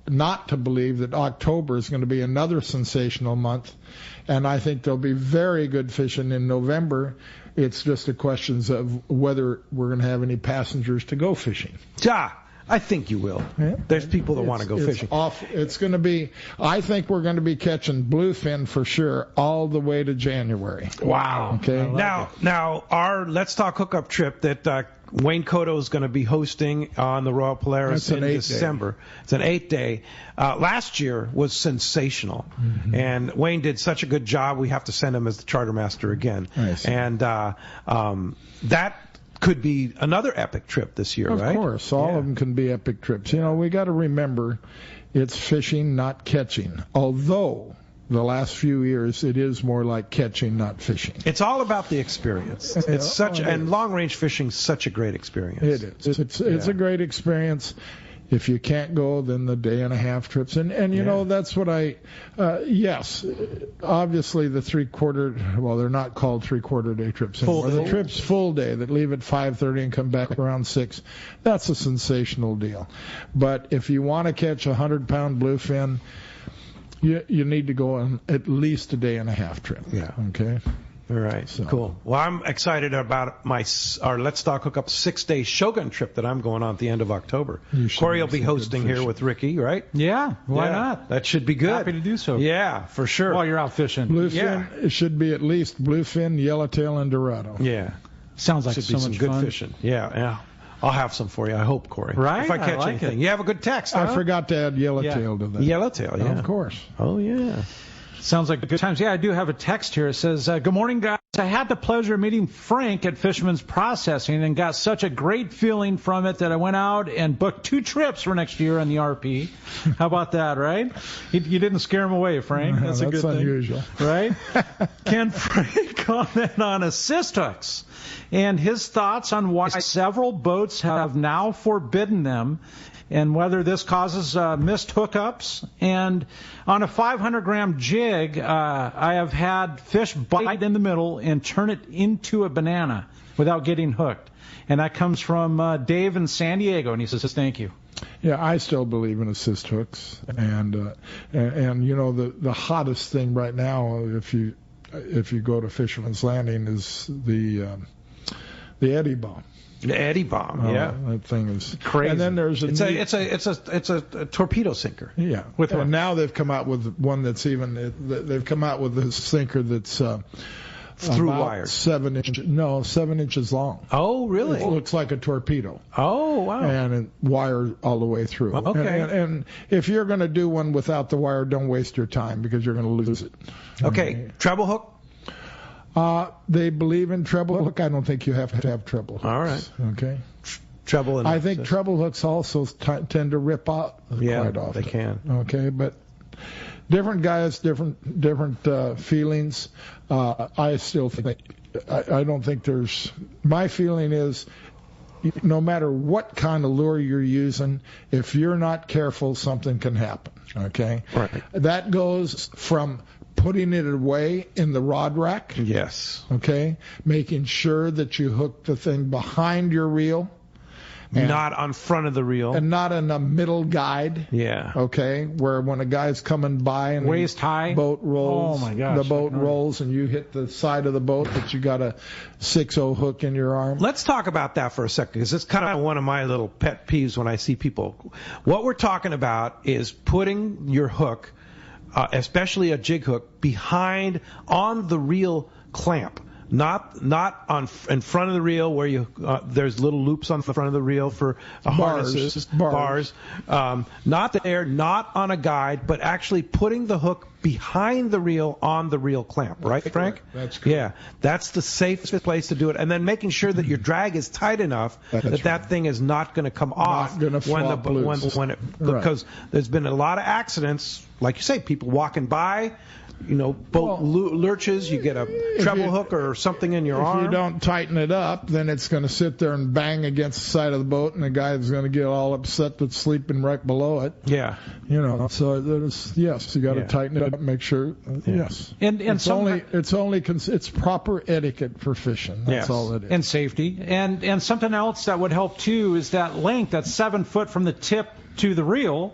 S5: not to believe that October is going to be another sensational month. And I think there'll be very good fishing in November. It's just a question of whether we're going to have any passengers to go fishing.
S2: I think you will.
S5: Yeah.
S2: There's people that want to go fishing.
S5: It's going to be. I think we're going to be catching bluefin for sure all the way to January.
S2: Wow.
S5: Okay.
S2: Now our Let's Talk Hookup trip that Wayne Cotto is going to be hosting on the Royal Polaris in December. It's an 8-day. Last year was sensational, and Wayne did such a good job. We have to send him as the charter master again. And that could be another epic trip this year, right?
S5: Of course, all of them can be epic trips. We got to remember, it's fishing, not catching. Although the last few years, it is more like catching, not fishing.
S2: It's all about the experience. And long-range fishing is such a great experience.
S5: It is. It's a great experience. If you can't go, then the day-and-a-half trips. And that's what yes, obviously the they're not called three-quarter day trips anymore. The trips full day that leave at 5:30 and come back around 6, that's a sensational deal. But if you want to catch a 100-pound bluefin, you need to go on at least a day-and-a-half trip.
S2: Yeah.
S5: Okay?
S2: All right, cool. Well, I'm excited about our Let's Talk Hookup 6-day Shogun trip that I'm going on at the end of October. Corey will be hosting here with Ricky, right?
S4: Yeah, why not?
S2: That should be good.
S4: Happy to do so.
S2: Yeah, for sure.
S4: While you're out fishing.
S5: Bluefin, it should be at least bluefin, yellowtail, and dorado.
S2: Yeah.
S4: Sounds like
S2: should
S4: so
S2: be some
S4: much
S2: good
S4: fun.
S2: fishing. Yeah. I'll have some for you, I hope, Corey.
S4: Right?
S2: If I catch
S4: like
S2: anything.
S4: it.
S2: You have a good text, huh?
S5: I forgot to add yellowtail to that.
S2: Yellowtail, yeah.
S5: Of course.
S2: Oh, yeah.
S4: Sounds like good times. Yeah, I do have a text here. It says, good morning, guys. I had the pleasure of meeting Frank at Fisherman's Processing and got such a great feeling from it that I went out and booked 2 trips for next year on the RP. How about that, right? You didn't scare him away, Frank. That's a good thing.
S5: That's unusual.
S4: Right? Can Frank comment on assist hooks and his thoughts on why several boats have now forbidden them, and whether this causes missed hookups? And on a 500-gram jig, I have had fish bite in the middle and turn it into a banana without getting hooked. And that comes from Dave in San Diego, and he says, thank you.
S5: Yeah, I still believe in assist hooks. And the hottest thing right now, if you go to Fisherman's Landing, is the Eddy bomb.
S2: The Eddy bomb, yeah.
S5: That thing is
S2: crazy.
S5: And then there's
S2: it's a torpedo sinker.
S5: Yeah. And now they've come out with one that's they've come out with a sinker that's
S2: through wire.
S5: 7 inches long.
S2: Oh, really?
S5: It looks like a torpedo.
S2: Oh, wow.
S5: And it wire all the way through.
S2: Okay.
S5: And if you're going to do one without the wire, don't waste your time because you're going to lose it.
S2: Okay. Treble hook?
S5: They believe in treble hook. I don't think you have to have treble hooks.
S2: All right.
S5: Okay.
S2: Treble and
S5: I think treble hooks also tend to rip out quite often.
S2: They can.
S5: Okay, but different guys, different feelings. I still think I don't think there's. My feeling is, no matter what kind of lure you're using, if you're not careful, something can happen. Okay.
S2: Right.
S5: That goes from putting it away in the rod rack.
S2: Yes.
S5: Okay. Making sure that you hook the thing behind your reel.
S2: Not on front of the reel.
S5: And not in a middle guide.
S2: Yeah.
S5: Okay. Where when a guy's coming by and
S4: waist high
S5: boat rolls.
S4: Oh my gosh.
S5: The boat rolls and you hit the side of the boat, but you got a 6-0 hook in your arm.
S2: Let's talk about that for a second, because it's kind of one of my little pet peeves when I see people. What we're talking about is putting your hook, especially a jig hook, on the reel clamp, not in front of the reel where you there's little loops on the front of the reel for harnesses, bars. Not there, not on a guide, but actually putting the hook behind the reel on the reel clamp, right, Frank?
S5: That's correct.
S2: Yeah, that's the safest place to do it, and then making sure that your drag is tight enough that thing is not going to come off because there's been a lot of accidents, like you say, people walking by, boat lurches, you get a treble hook or something in your arm.
S5: If you don't tighten it up, then it's going to sit there and bang against the side of the boat, and the guy is going to get all upset that's sleeping right below it.
S2: Yeah.
S5: So yes, you got to tighten it up, make sure. Yes.
S4: And
S5: it's proper etiquette for fishing. That's all it is.
S4: And safety. And something else that would help too is that length, that's 7 foot from the tip to the reel.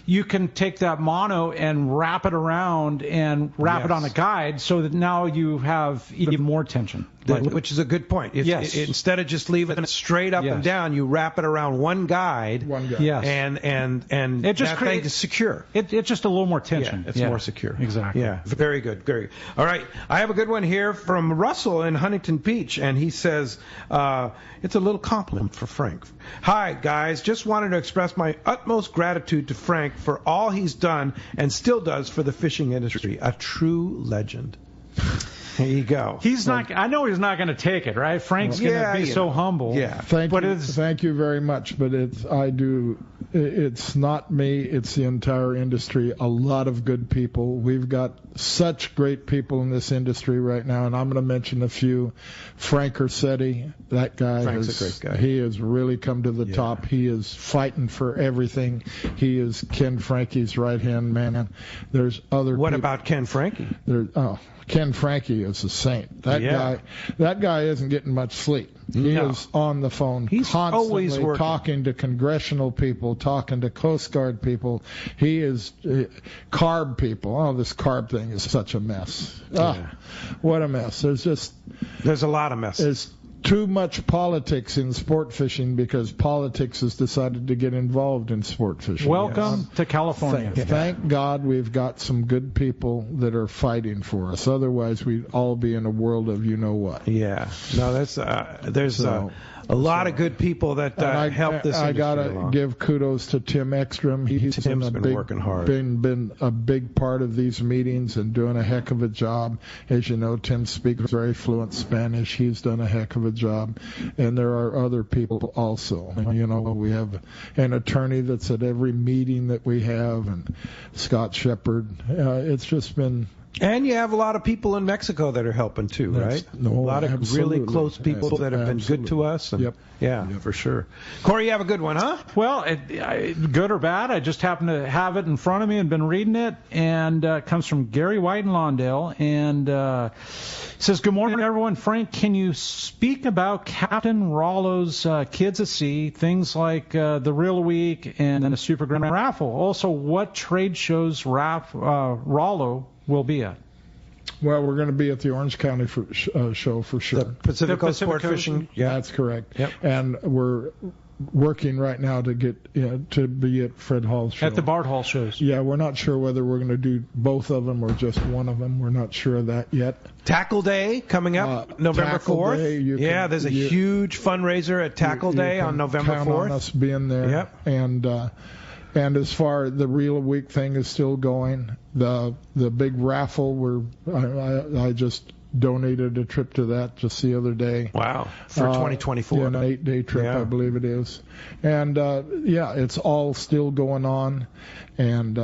S4: You can take that mono and wrap it around and wrap it on a guide so that now you have even more tension.
S2: Which is a good point. Instead of just leaving it straight up and down, you wrap it around one guide.
S4: Yes.
S2: And it just that thing is secure.
S4: It's just a little more tension.
S2: It's more secure.
S4: Exactly.
S2: Yeah. Very good. Very. All right. I have a good one here from Russell in Huntington Beach, and he says it's a little compliment for Frank. Hi guys, just wanted to express my utmost gratitude to Frank for all he's done and still does for the fishing industry. A true legend. There you go.
S4: I know he's not going to take it, right? Frank's going to be so humble.
S2: Yeah.
S5: Thank you very much, but it's not me, it's the entire industry. A lot of good people. We've got such great people in this industry right now, and I'm going to mention a few. Frank Ursetti, that guy.
S2: Frank's a great guy.
S5: He has really come to the top. He is fighting for everything. He is Ken Frankie's right-hand man. There's other
S2: What
S5: people.
S2: about Ken Frankie?
S5: Ken Frankie is a saint. That guy isn't getting much sleep. He is on the phone
S2: He's
S5: constantly
S2: always working.
S5: talking to congressional people, talking to Coast Guard people. He is carb people. Oh, this carb thing is such a mess. What a mess. There's
S2: a lot of mess.
S5: There's too much politics in sport fishing because politics has decided to get involved in sport fishing.
S4: Welcome to California.
S5: Thank God we've got some good people that are fighting for us. Otherwise, we'd all be in a world of you-know-what.
S2: Yeah. No, there's a lot of good people that help this industry
S5: I got to give kudos to Tim Ekstrom.
S2: Tim's been working hard.
S5: Been a big part of these meetings and doing a heck of a job. As you know, Tim speaks very fluent Spanish. He's done a heck of a job. And there are other people also. We have an attorney that's at every meeting that we have, and Scott Shepard. It's just been...
S2: And you have a lot of people in Mexico that are helping too, right? A lot of really close people that have been good to us. And, for sure. Corey, you have a good one, huh?
S4: Well, good or bad, I just happen to have it in front of me and been reading it, and it comes from Gary White in Lawndale, and it says, "Good morning, everyone. Frank, can you speak about Captain Rollo's Kids at Sea, things like the Reel Week and then a Super Grand Raffle? Also, what trade shows Rollo will be at?"
S5: Well, we're going to be at the Orange County show for sure.
S2: The Pacific Coast Sport Fishing.
S5: Yeah, that's correct.
S2: Yep.
S5: And we're working right now to get to be at Fred Hall's show.
S4: At the Bart Hall shows.
S5: Yeah, we're not sure whether we're going to do both of them or just one of them. We're not sure of that yet.
S2: Tackle Day coming up November 4th. There's a huge fundraiser at Tackle Day on November 4th.
S5: Count on us being there.
S2: Yep.
S5: And as far the Reel Week thing is still going, the big raffle I just donated a trip to that just the other day.
S2: Wow, for 2024.
S5: An 8-day trip, I believe it is. And it's all still going on. And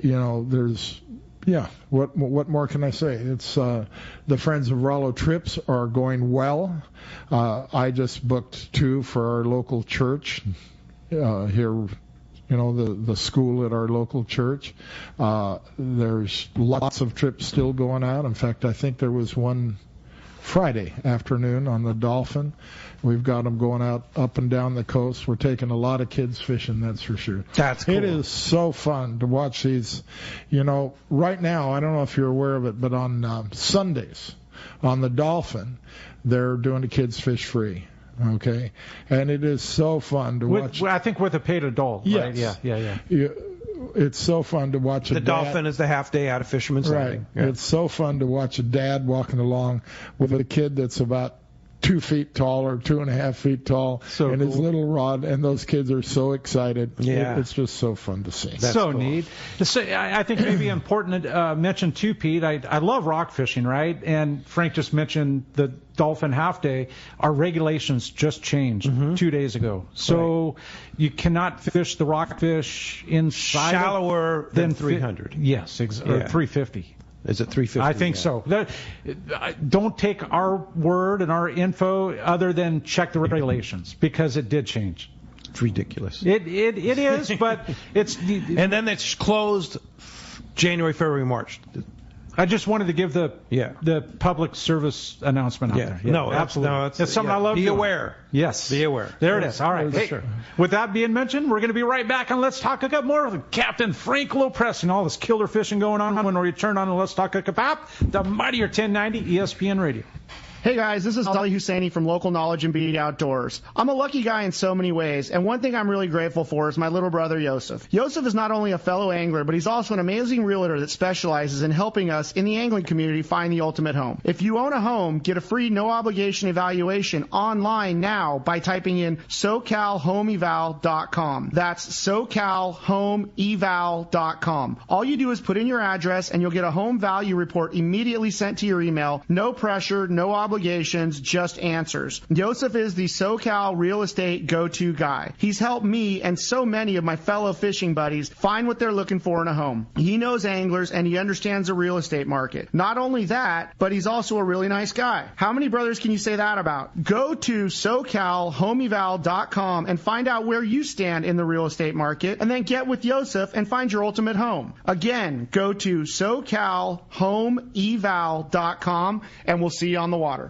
S5: there's what more can I say? It's the Friends of Rollo trips are going well. I just booked 2 for our local church here. The school at our local church. There's lots of trips still going out. In fact, I think there was one Friday afternoon on the Dolphin. We've got them going out up and down the coast. We're taking a lot of kids fishing, that's for sure.
S2: That's cool.
S5: It is so fun to watch these. Right now, I don't know if you're aware of it, but on Sundays on the Dolphin, they're doing the kids fish free. Okay, and it is so fun to watch.
S4: I think with a paid adult, right? Yeah.
S5: It's so fun to watch
S2: the Dolphin is the half day out of Fisherman's Landing.
S5: Right. Yeah. It's so fun to watch a dad walking along with a kid that's about 2 feet tall or 2.5 feet tall, and his little rod, and those kids are so excited.
S2: Yeah.
S5: It's just so fun to see.
S4: That's so cool. Neat. I think maybe important to mention too, Pete. I love rock fishing, right? And Frank just mentioned the Dolphin half day. Our regulations just changed 2 days ago, so you cannot fish the rockfish inside
S2: shallower than 300.
S4: Yes, or 350.
S2: Is it 350?
S4: I think so. Don't take our word and our info other than check the regulations, because it did change.
S2: It's ridiculous.
S4: It is, but it's...
S2: And then it's closed January, February, March.
S4: I just wanted to give the public service announcement out there. Yeah,
S2: no, absolutely.
S4: It's something I love.
S2: Be aware.
S4: Yes.
S2: Be aware.
S4: There it is. All right. Hey, with that being mentioned, we're going to be right back on Let's Talk Hookup more with Captain Frank Lopez and all this killer fishing going on when we return on the Let's Talk Hookup app, the mightier 1090 ESPN Radio.
S14: Hey guys, this is Ali Husseini from Local Knowledge and Beat Outdoors. I'm a lucky guy in so many ways, and one thing I'm really grateful for is my little brother Yosef. Yosef is not only a fellow angler, but he's also an amazing realtor that specializes in helping us in the angling community find the ultimate home. If you own a home, get a free no-obligation evaluation online now by typing in SoCalHomeEval.com. That's SoCalHomeEval.com. All you do is put in your address, and you'll get a home value report immediately sent to your email. No pressure, no obligations, just answers. Yosef is the SoCal real estate go-to guy. He's helped me and so many of my fellow fishing buddies find what they're looking for in a home. He knows anglers and he understands the real estate market. Not only that, but he's also a really nice guy. How many brothers can you say that about? Go to SoCalHomeEval.com and find out where you stand in the real estate market, and then get with Yosef and find your ultimate home. Again, go to SoCalHomeEval.com and we'll see you on the water.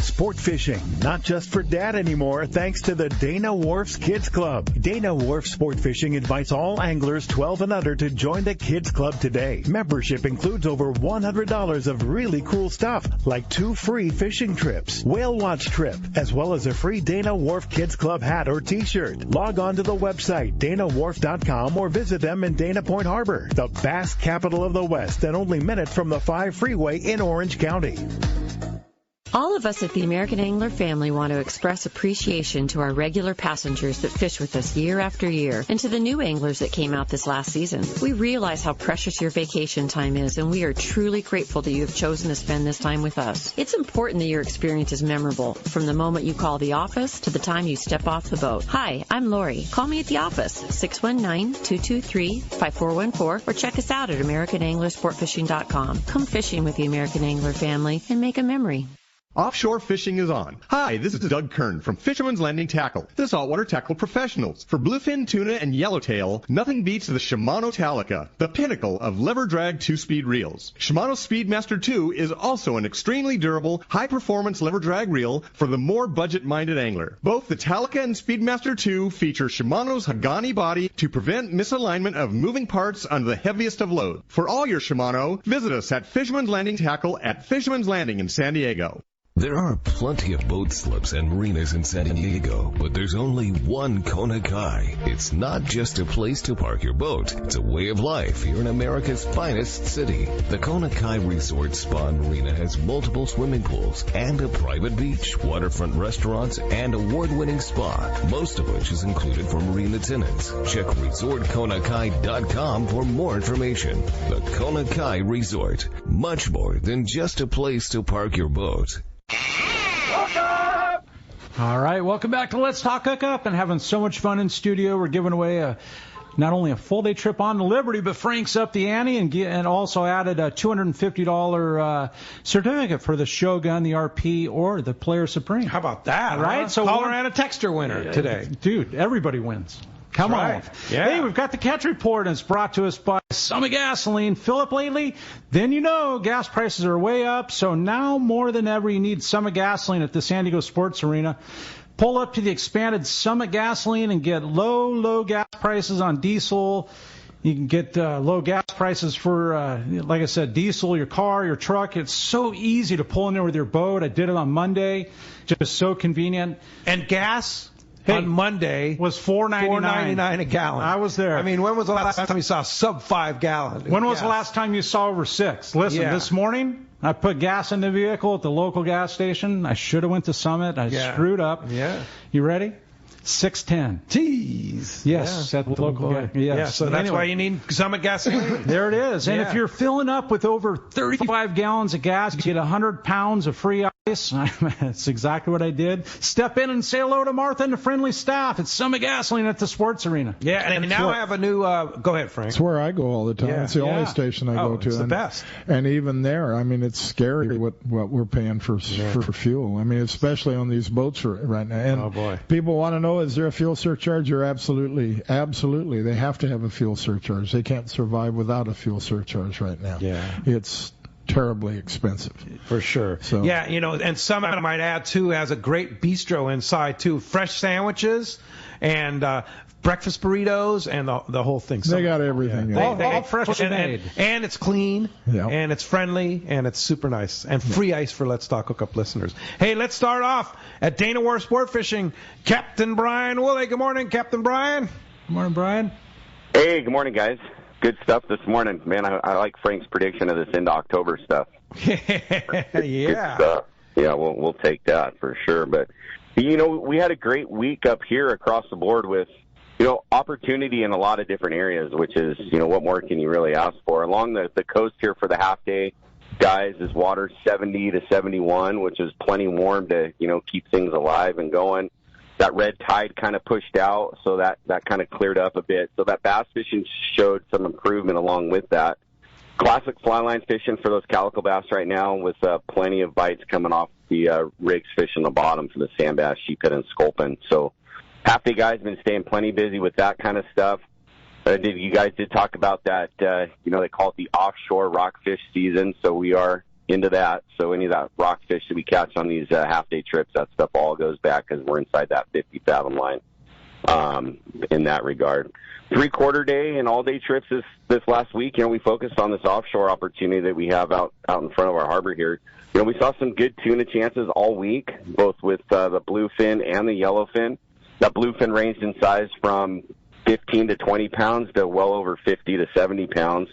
S15: Sport fishing, not just for dad anymore, thanks to the Dana Wharf's Kids Club. Dana Wharf Sport Fishing invites all anglers 12 and under to join the Kids Club today. Membership includes over $100 of really cool stuff, like 2 free fishing trips, whale watch trip, as well as a free Dana Wharf Kids Club hat or t-shirt. Log on to the website, danawharf.com, or visit them in Dana Point Harbor, the bass capital of the West, and only minutes from the 5 freeway in Orange County.
S16: All of us at the American Angler family want to express appreciation to our regular passengers that fish with us year after year, and to the new anglers that came out this last season. We realize how precious your vacation time is, and we are truly grateful that you have chosen to spend this time with us. It's important that your experience is memorable, from the moment you call the office to the time you step off the boat. Hi, I'm Lori. Call me at the office, 619-223-5414, or check us out at AmericanAnglerSportFishing.com. Come fishing with the American Angler family and make a memory.
S9: Offshore fishing is on. Hi, this is Doug Kern from Fisherman's Landing Tackle, the saltwater tackle professionals. For bluefin tuna and yellowtail, nothing beats the Shimano Talica, the pinnacle of lever drag 2-speed reels. Shimano Speedmaster 2 is also an extremely durable, high-performance lever drag reel for the more budget-minded angler. Both the Talica and Speedmaster 2 feature Shimano's Hagani body to prevent misalignment of moving parts under the heaviest of load. For all your Shimano, visit us at Fisherman's Landing Tackle at Fisherman's Landing in San Diego.
S3: There are plenty of boat slips and marinas in San Diego, but there's only one Kona Kai. It's not just a place to park your boat. It's a way of life here in America's finest city. The Kona Kai Resort Spa and Marina has multiple swimming pools and a private beach, waterfront restaurants, and award-winning spa, most of which is included for marina tenants. Check ResortKonakai.com for more information. The Kona Kai Resort, much more than just a place to park your boat.
S4: All right, welcome back to Let's Talk Hookup, and having so much fun in studio. We're giving away not only a full-day trip on to Liberty, but Frank's up the ante and also added a $250 certificate for the Shogun, the RP, or the Player Supreme.
S2: How about that?
S4: Right?
S2: Huh?
S4: So
S2: caller and a texter winner today.
S4: Dude, everybody wins. Come on.
S2: Yeah.
S4: Hey, we've got the catch report, and it's brought to us by Summit Gasoline. Fill up lately? Then you know gas prices are way up, so now more than ever you need Summit Gasoline at the San Diego Sports Arena. Pull up to the expanded Summit Gasoline and get low gas prices on diesel. You can get low gas prices for, like I said, diesel, your car, your truck. It's so easy to pull in there with your boat. I did it on Monday. Just so convenient.
S2: And gas... on Monday
S4: was $4.99
S2: a gallon.
S4: I was there.
S2: I mean, when was the last time you saw sub 5 gallon?
S4: When was the last time you saw over 6? Listen, this morning I put gas in the vehicle at the local gas station. I should have went to Summit. I screwed up.
S2: Yeah.
S4: You ready? 610.
S2: Jeez.
S4: Yes, at the local gas.
S2: Yeah, so that's why you need Summit gasoline.
S4: There it is. And if you're filling up with over 35 gallons of gas, you get 100 pounds of free That's exactly what I did. Step in and say hello to Martha and the friendly staff. It's Summit Gasoline at the sports arena.
S2: Yeah, and now I have a new. Go ahead, Frank.
S5: It's where I go all the time. It's the only station I go to.
S2: It's the best.
S5: And even there, I mean, it's scary what we're paying for fuel. I mean, especially on these boats right now. And people want to know, is there a fuel surcharge? You're absolutely. They have to have a fuel surcharge. They can't survive without a fuel surcharge right now.
S2: Yeah.
S5: It's terribly expensive.
S2: For sure.
S5: So.
S2: Yeah, and Summit, I might add, too, has a great bistro inside, too. Fresh sandwiches and breakfast burritos and the whole thing.
S5: They got everything.
S4: All fresh made.
S2: And it's clean, and it's friendly, and it's super nice. And free ice for Let's Talk Hookup listeners. Hey, let's start off at Dana Wharf Sport Fishing. Captain Brian Woolley. Good morning, Captain Brian.
S4: Good morning, Brian.
S17: Hey, good morning, guys. Good stuff this morning. Man, I like Frank's prediction of this into October stuff.
S2: Yeah.
S17: Yeah, we'll take that for sure. But, we had a great week up here across the board with, opportunity in a lot of different areas, which is, what more can you really ask for? Along the coast here for the half day, guys, is water 70 to 71, which is plenty warm to, keep things alive and going. That red tide kind of pushed out, so that kind of cleared up a bit. So that bass fishing showed some improvement along with that. Classic fly line fishing for those calico bass right now with plenty of bites coming off the rigs fishing the bottom for the sand bass, sheephead, and sculpin. So half day guys been staying plenty busy with that kind of stuff. You guys did talk about that, they call it the offshore rockfish season, so we are into that. So any of that rockfish that we catch on these half-day trips, that stuff all goes back because we're inside that 50-fathom line in that regard. 3/4 day and all-day trips this last week, we focused on this offshore opportunity that we have out in front of our harbor here. We saw some good tuna chances all week, both with the bluefin and the yellowfin. That bluefin ranged in size from 15 to 20 pounds to well over 50 to 70 pounds.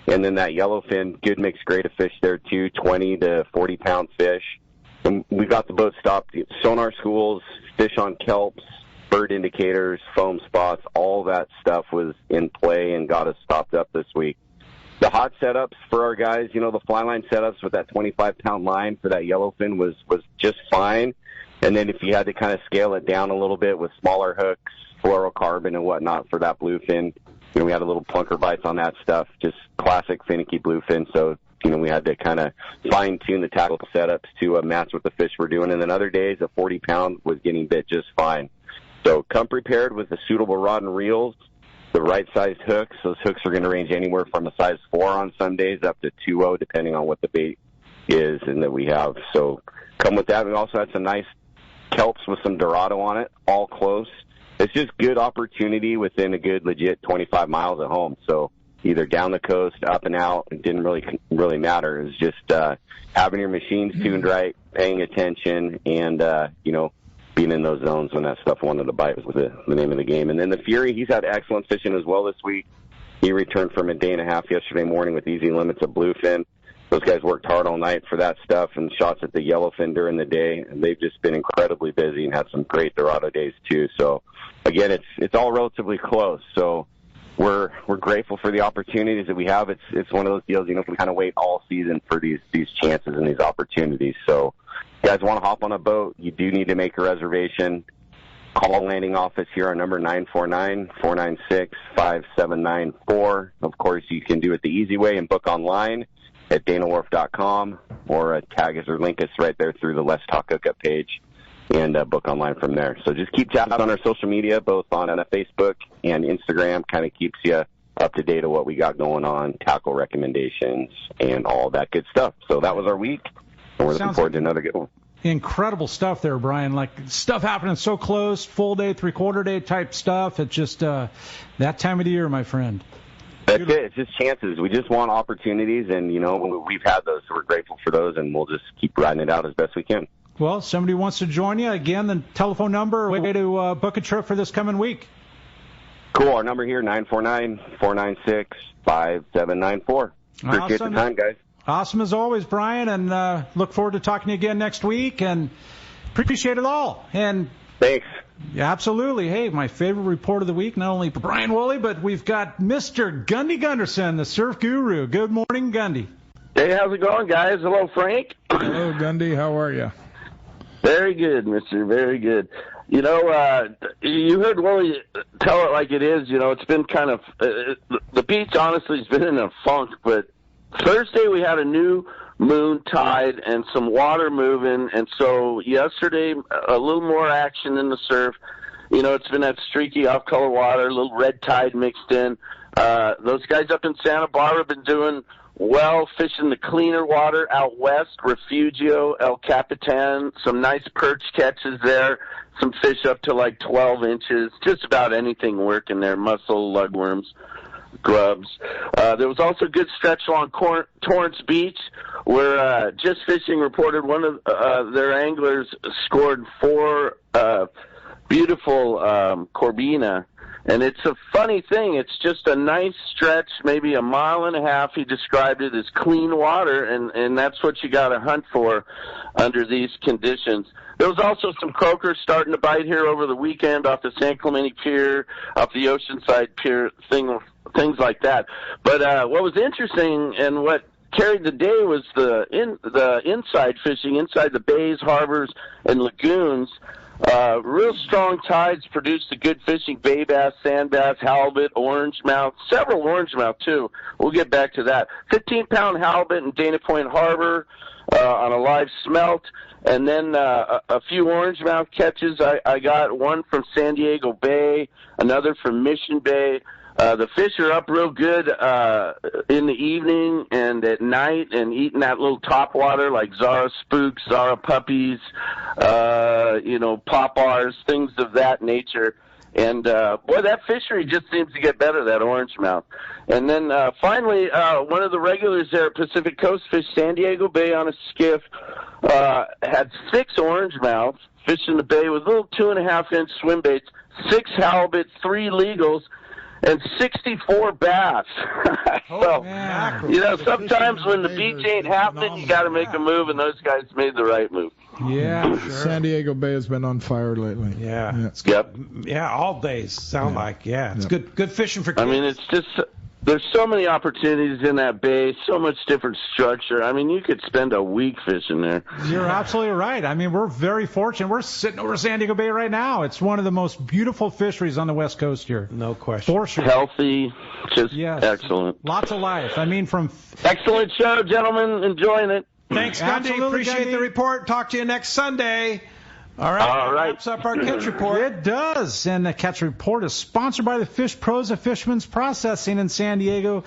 S17: And then that yellowfin, good mixed grade of fish there too, 20 to 40-pound fish. And we got the boat stopped. Sonar schools, fish on kelps, bird indicators, foam spots, all that stuff was in play and got us stopped up this week. The hot setups for our guys, the fly line setups with that 25-pound line for that yellowfin was just fine. And then if you had to kind of scale it down a little bit with smaller hooks, fluorocarbon and whatnot for that bluefin, we had a little plunker bites on that stuff, just classic finicky bluefin. So, we had to kind of fine-tune the tackle setups to match what the fish were doing. And then other days, a 40-pound was getting bit just fine. So come prepared with a suitable rod and reels, the right-sized hooks. Those hooks are going to range anywhere from a size 4 on some days up to 2.0, depending on what the bait is and that we have. So come with that. We also had some nice kelps with some Dorado on it, all close. It's just good opportunity within a good, legit 25 miles at home. So either down the coast, up and out, it didn't really matter. It was just having your machines tuned right, paying attention, and, being in those zones when that stuff wanted to bite was the name of the game. And then the Fury, he's had excellent fishing as well this week. He returned from a day and a half yesterday morning with easy limits of bluefin. Those guys worked hard all night for that stuff and shots at the yellowfin during the day, and they've just been incredibly busy and had some great Dorado days too. So, again, it's all relatively close. So we're grateful for the opportunities that we have. It's one of those deals, we kind of wait all season for these chances and these opportunities. So, if you guys want to hop on a boat, you do need to make a reservation. Call the landing office here, our number 949-496-5794. Of course, you can do it the easy way and book online at danawharf.com or tag us or link us right there through the Let's Talk Hookup page and book online from there. So just keep chatting on our social media, both on Facebook and Instagram. Kind of keeps you up to date of what we got going on, tackle recommendations, and all that good stuff. So that was our week, and we're looking forward to another good one.
S4: Incredible stuff there, Brian. Like, stuff happening so close, full day, 3/4 day type stuff. It's just that time of the year, my friend.
S17: That's it. It's just chances. We just want opportunities, and, we've had those, so we're grateful for those, and we'll just keep riding it out as best we can.
S4: Well, somebody wants to join you. Again, the telephone number, way to book a trip for this coming week.
S17: Cool. Our number here, 949-496-5794. Appreciate the time, guys.
S4: Awesome as always, Brian, and look forward to talking to you again next week, and appreciate it all. And
S17: thanks.
S4: Yeah, absolutely. Hey, my favorite report of the week, not only Brian Woolley, but we've got Mr. Gundy Gunderson, the surf guru. Good morning, Gundy.
S18: Hey, how's it going, guys? Hello, Frank.
S5: Hello, Gundy. How are you?
S18: Very good, mister. Very good. You know, you heard Willie tell it like it is. You know, it's been kind of the beach, honestly, has been in a funk. But Thursday we had a new moon, tide, and some water moving. And so yesterday, a little more action in the surf. You know, it's been that streaky off-color water, a little red tide mixed in. Those guys up in Santa Barbara have been doing well, fishing the cleaner water out west, Refugio, El Capitan, some nice perch catches there, some fish up to like 12 inches, just about anything working there, mussel, lugworms, grubs. There was also a good stretch along Torrance Beach where Just Fishing reported one of their anglers scored 4 beautiful Corbina. And it's a funny thing. It's just a nice stretch, maybe a mile and a half. He described it as clean water, and that's what you got to hunt for under these conditions. There was also some croakers starting to bite here over the weekend off the San Clemente Pier, off the Oceanside Pier, things like that. But what was interesting and what carried the day was the inside fishing, inside the bays, harbors, and lagoons. Real strong tides produced a good fishing, bay bass, sand bass, halibut, orangemouth, several orangemouth too. We'll get back to that. 15-pound halibut in Dana Point Harbor on a live smelt, and then a few orangemouth catches. I got one from San Diego Bay, another from Mission Bay. The fish are up real good in the evening and at night and eating that little topwater like Zara spooks, Zara puppies, poppars, things of that nature. And, boy, that fishery just seems to get better, that orangemouth. And then finally, one of the regulars there at Pacific Coast Fish, San Diego Bay on a skiff, had 6 orangemouths fishing the bay with little 2.5-inch swim baits, 6 halibut, 3 legals, and 64 bass. So, sometimes when the beach ain't happening, you got to make a move, and those guys made the right move.
S5: Yeah, sure. San Diego Bay has been on fire lately.
S2: Yeah.
S5: It's
S18: yep.
S2: Yeah, all days sound like. Yeah, it's good fishing for kids.
S18: I mean, it's just there's so many opportunities in that bay, so much different structure. I mean, you could spend a week fishing there.
S4: You're absolutely right. I mean, we're very fortunate. We're sitting over San Diego Bay right now. It's one of the most beautiful fisheries on the West Coast here.
S2: No question.
S4: For sure.
S18: Healthy, just excellent.
S4: Lots of life. I mean, from
S18: excellent show, gentlemen. Enjoying it.
S2: Thanks, Gundy. Appreciate the report. Talk to you next Sunday. All right. That wraps up our catch report.
S4: It does. And the catch report is sponsored by the Fish Pros of Fisherman's Processing in San Diego.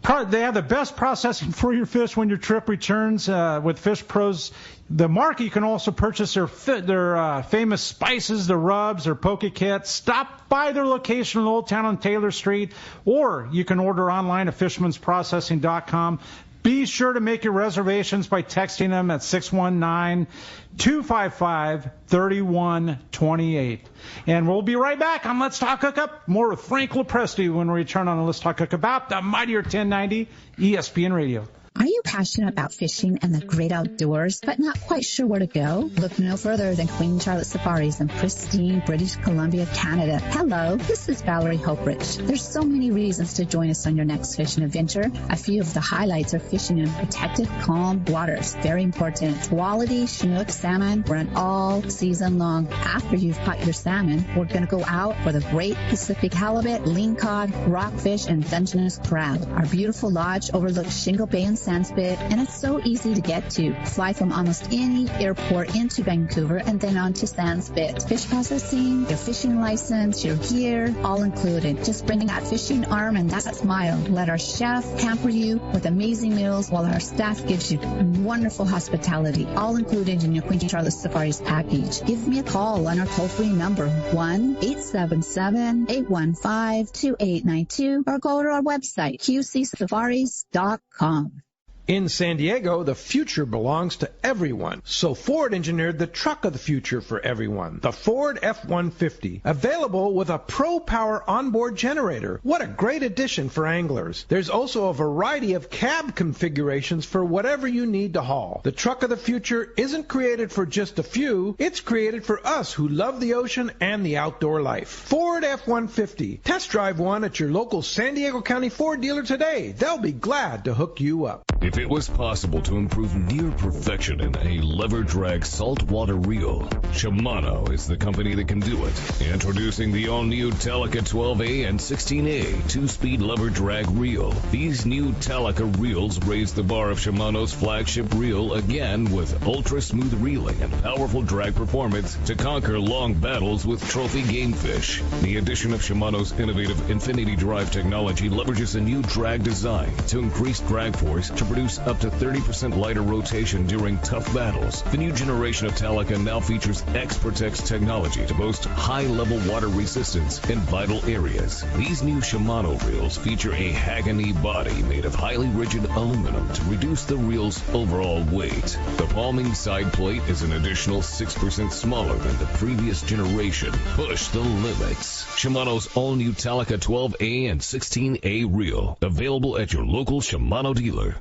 S4: They have the best processing for your fish when your trip returns with Fish Pros. The market, you can also purchase their famous spices, their rubs, their poke kits. Stop by their location in Old Town on Taylor Street, or you can order online at fishermansprocessing.com. Be sure to make your reservations by texting them at 619-255-3128. And we'll be right back on Let's Talk Hookup. More with Frank Preste when we return on Let's Talk Hookup about the mightier 1090 ESPN Radio.
S19: Are you passionate about fishing and the great outdoors, but not quite sure where to go? Look no further than Queen Charlotte Safaris in pristine British Columbia, Canada. Hello, this is Valerie Hoprich. There's so many reasons to join us on your next fishing adventure. A few of the highlights are fishing in protected, calm waters. Very important. Quality Chinook salmon run all season long. After you've caught your salmon, we're going to go out for the great Pacific halibut, lingcod, rockfish, and Dungeness crab. Our beautiful lodge overlooks Shingle Bay and Sandspit, and it's so easy to get to. Fly from almost any airport into Vancouver and then on to Sandspit. Fish processing, your fishing license, your gear, all included. Just bring that fishing arm and that smile. Let our chef pamper you with amazing meals while our staff gives you wonderful hospitality, all included in your Queen Charlotte Safaris package. Give me a call on our toll-free number, 1-877-815-2892, or go to our website, qcsafaris.com.
S2: In San Diego, the future belongs to everyone. So Ford engineered the truck of the future for everyone, the Ford F-150, available with a Pro Power onboard generator. What a great addition for anglers. There's also a variety of cab configurations for whatever you need to haul. The truck of the future isn't created for just a few. It's created for us who love the ocean and the outdoor life. Ford F-150. Test drive one at your local San Diego County Ford dealer today. They'll be glad to hook you up.
S3: If it was possible to improve near perfection in a lever drag saltwater reel, Shimano is the company that can do it. Introducing the all-new Telica 12A and 16A 2-speed lever drag reel. These new Telica reels raise the bar of Shimano's flagship reel again with ultra-smooth reeling and powerful drag performance to conquer long battles with trophy game fish. The addition of Shimano's innovative Infinity Drive technology leverages a new drag design to increase drag force to produce up to 30% lighter rotation during tough battles. The new generation of Telica now features X-Protect's technology to boast high-level water resistance in vital areas. These new Shimano reels feature a Haganese body made of highly rigid aluminum to reduce the reel's overall weight. The palming side plate is an additional 6% smaller than the previous generation. Push the limits. Shimano's all-new Telica 12A and 16A reel. Available at your local Shimano dealer.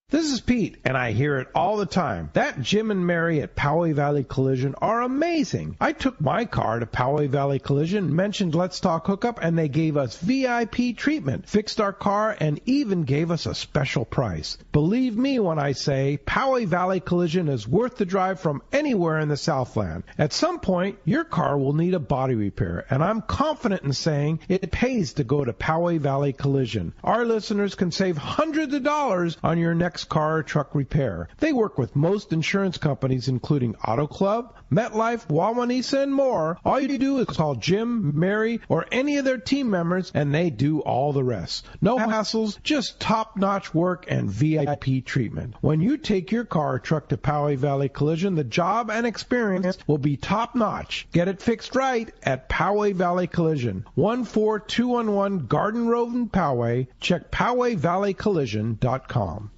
S2: This is Pete, and I hear it all the time. That Jim and Mary at Poway Valley Collision are amazing. I took my car to Poway Valley Collision, mentioned Let's Talk Hookup, and they gave us VIP treatment, fixed our car, and even gave us a special price. Believe me when I say Poway Valley Collision is worth the drive from anywhere in the Southland. At some point, your car will need a body repair, and I'm confident in saying it pays to go to Poway Valley Collision. Our listeners can save hundreds of dollars on your next car or truck repair. They work with most insurance companies, including Auto Club, MetLife, Wawanesa, and more. All you do is call Jim, Mary, or any of their team members, and they do all the rest. No hassles, just top-notch work and VIP treatment. When you take your car or truck to Poway Valley Collision, the job and experience will be top-notch. Get it fixed right at Poway Valley Collision, 14211 Garden Road in Poway. Check PowayValleyCollision.com.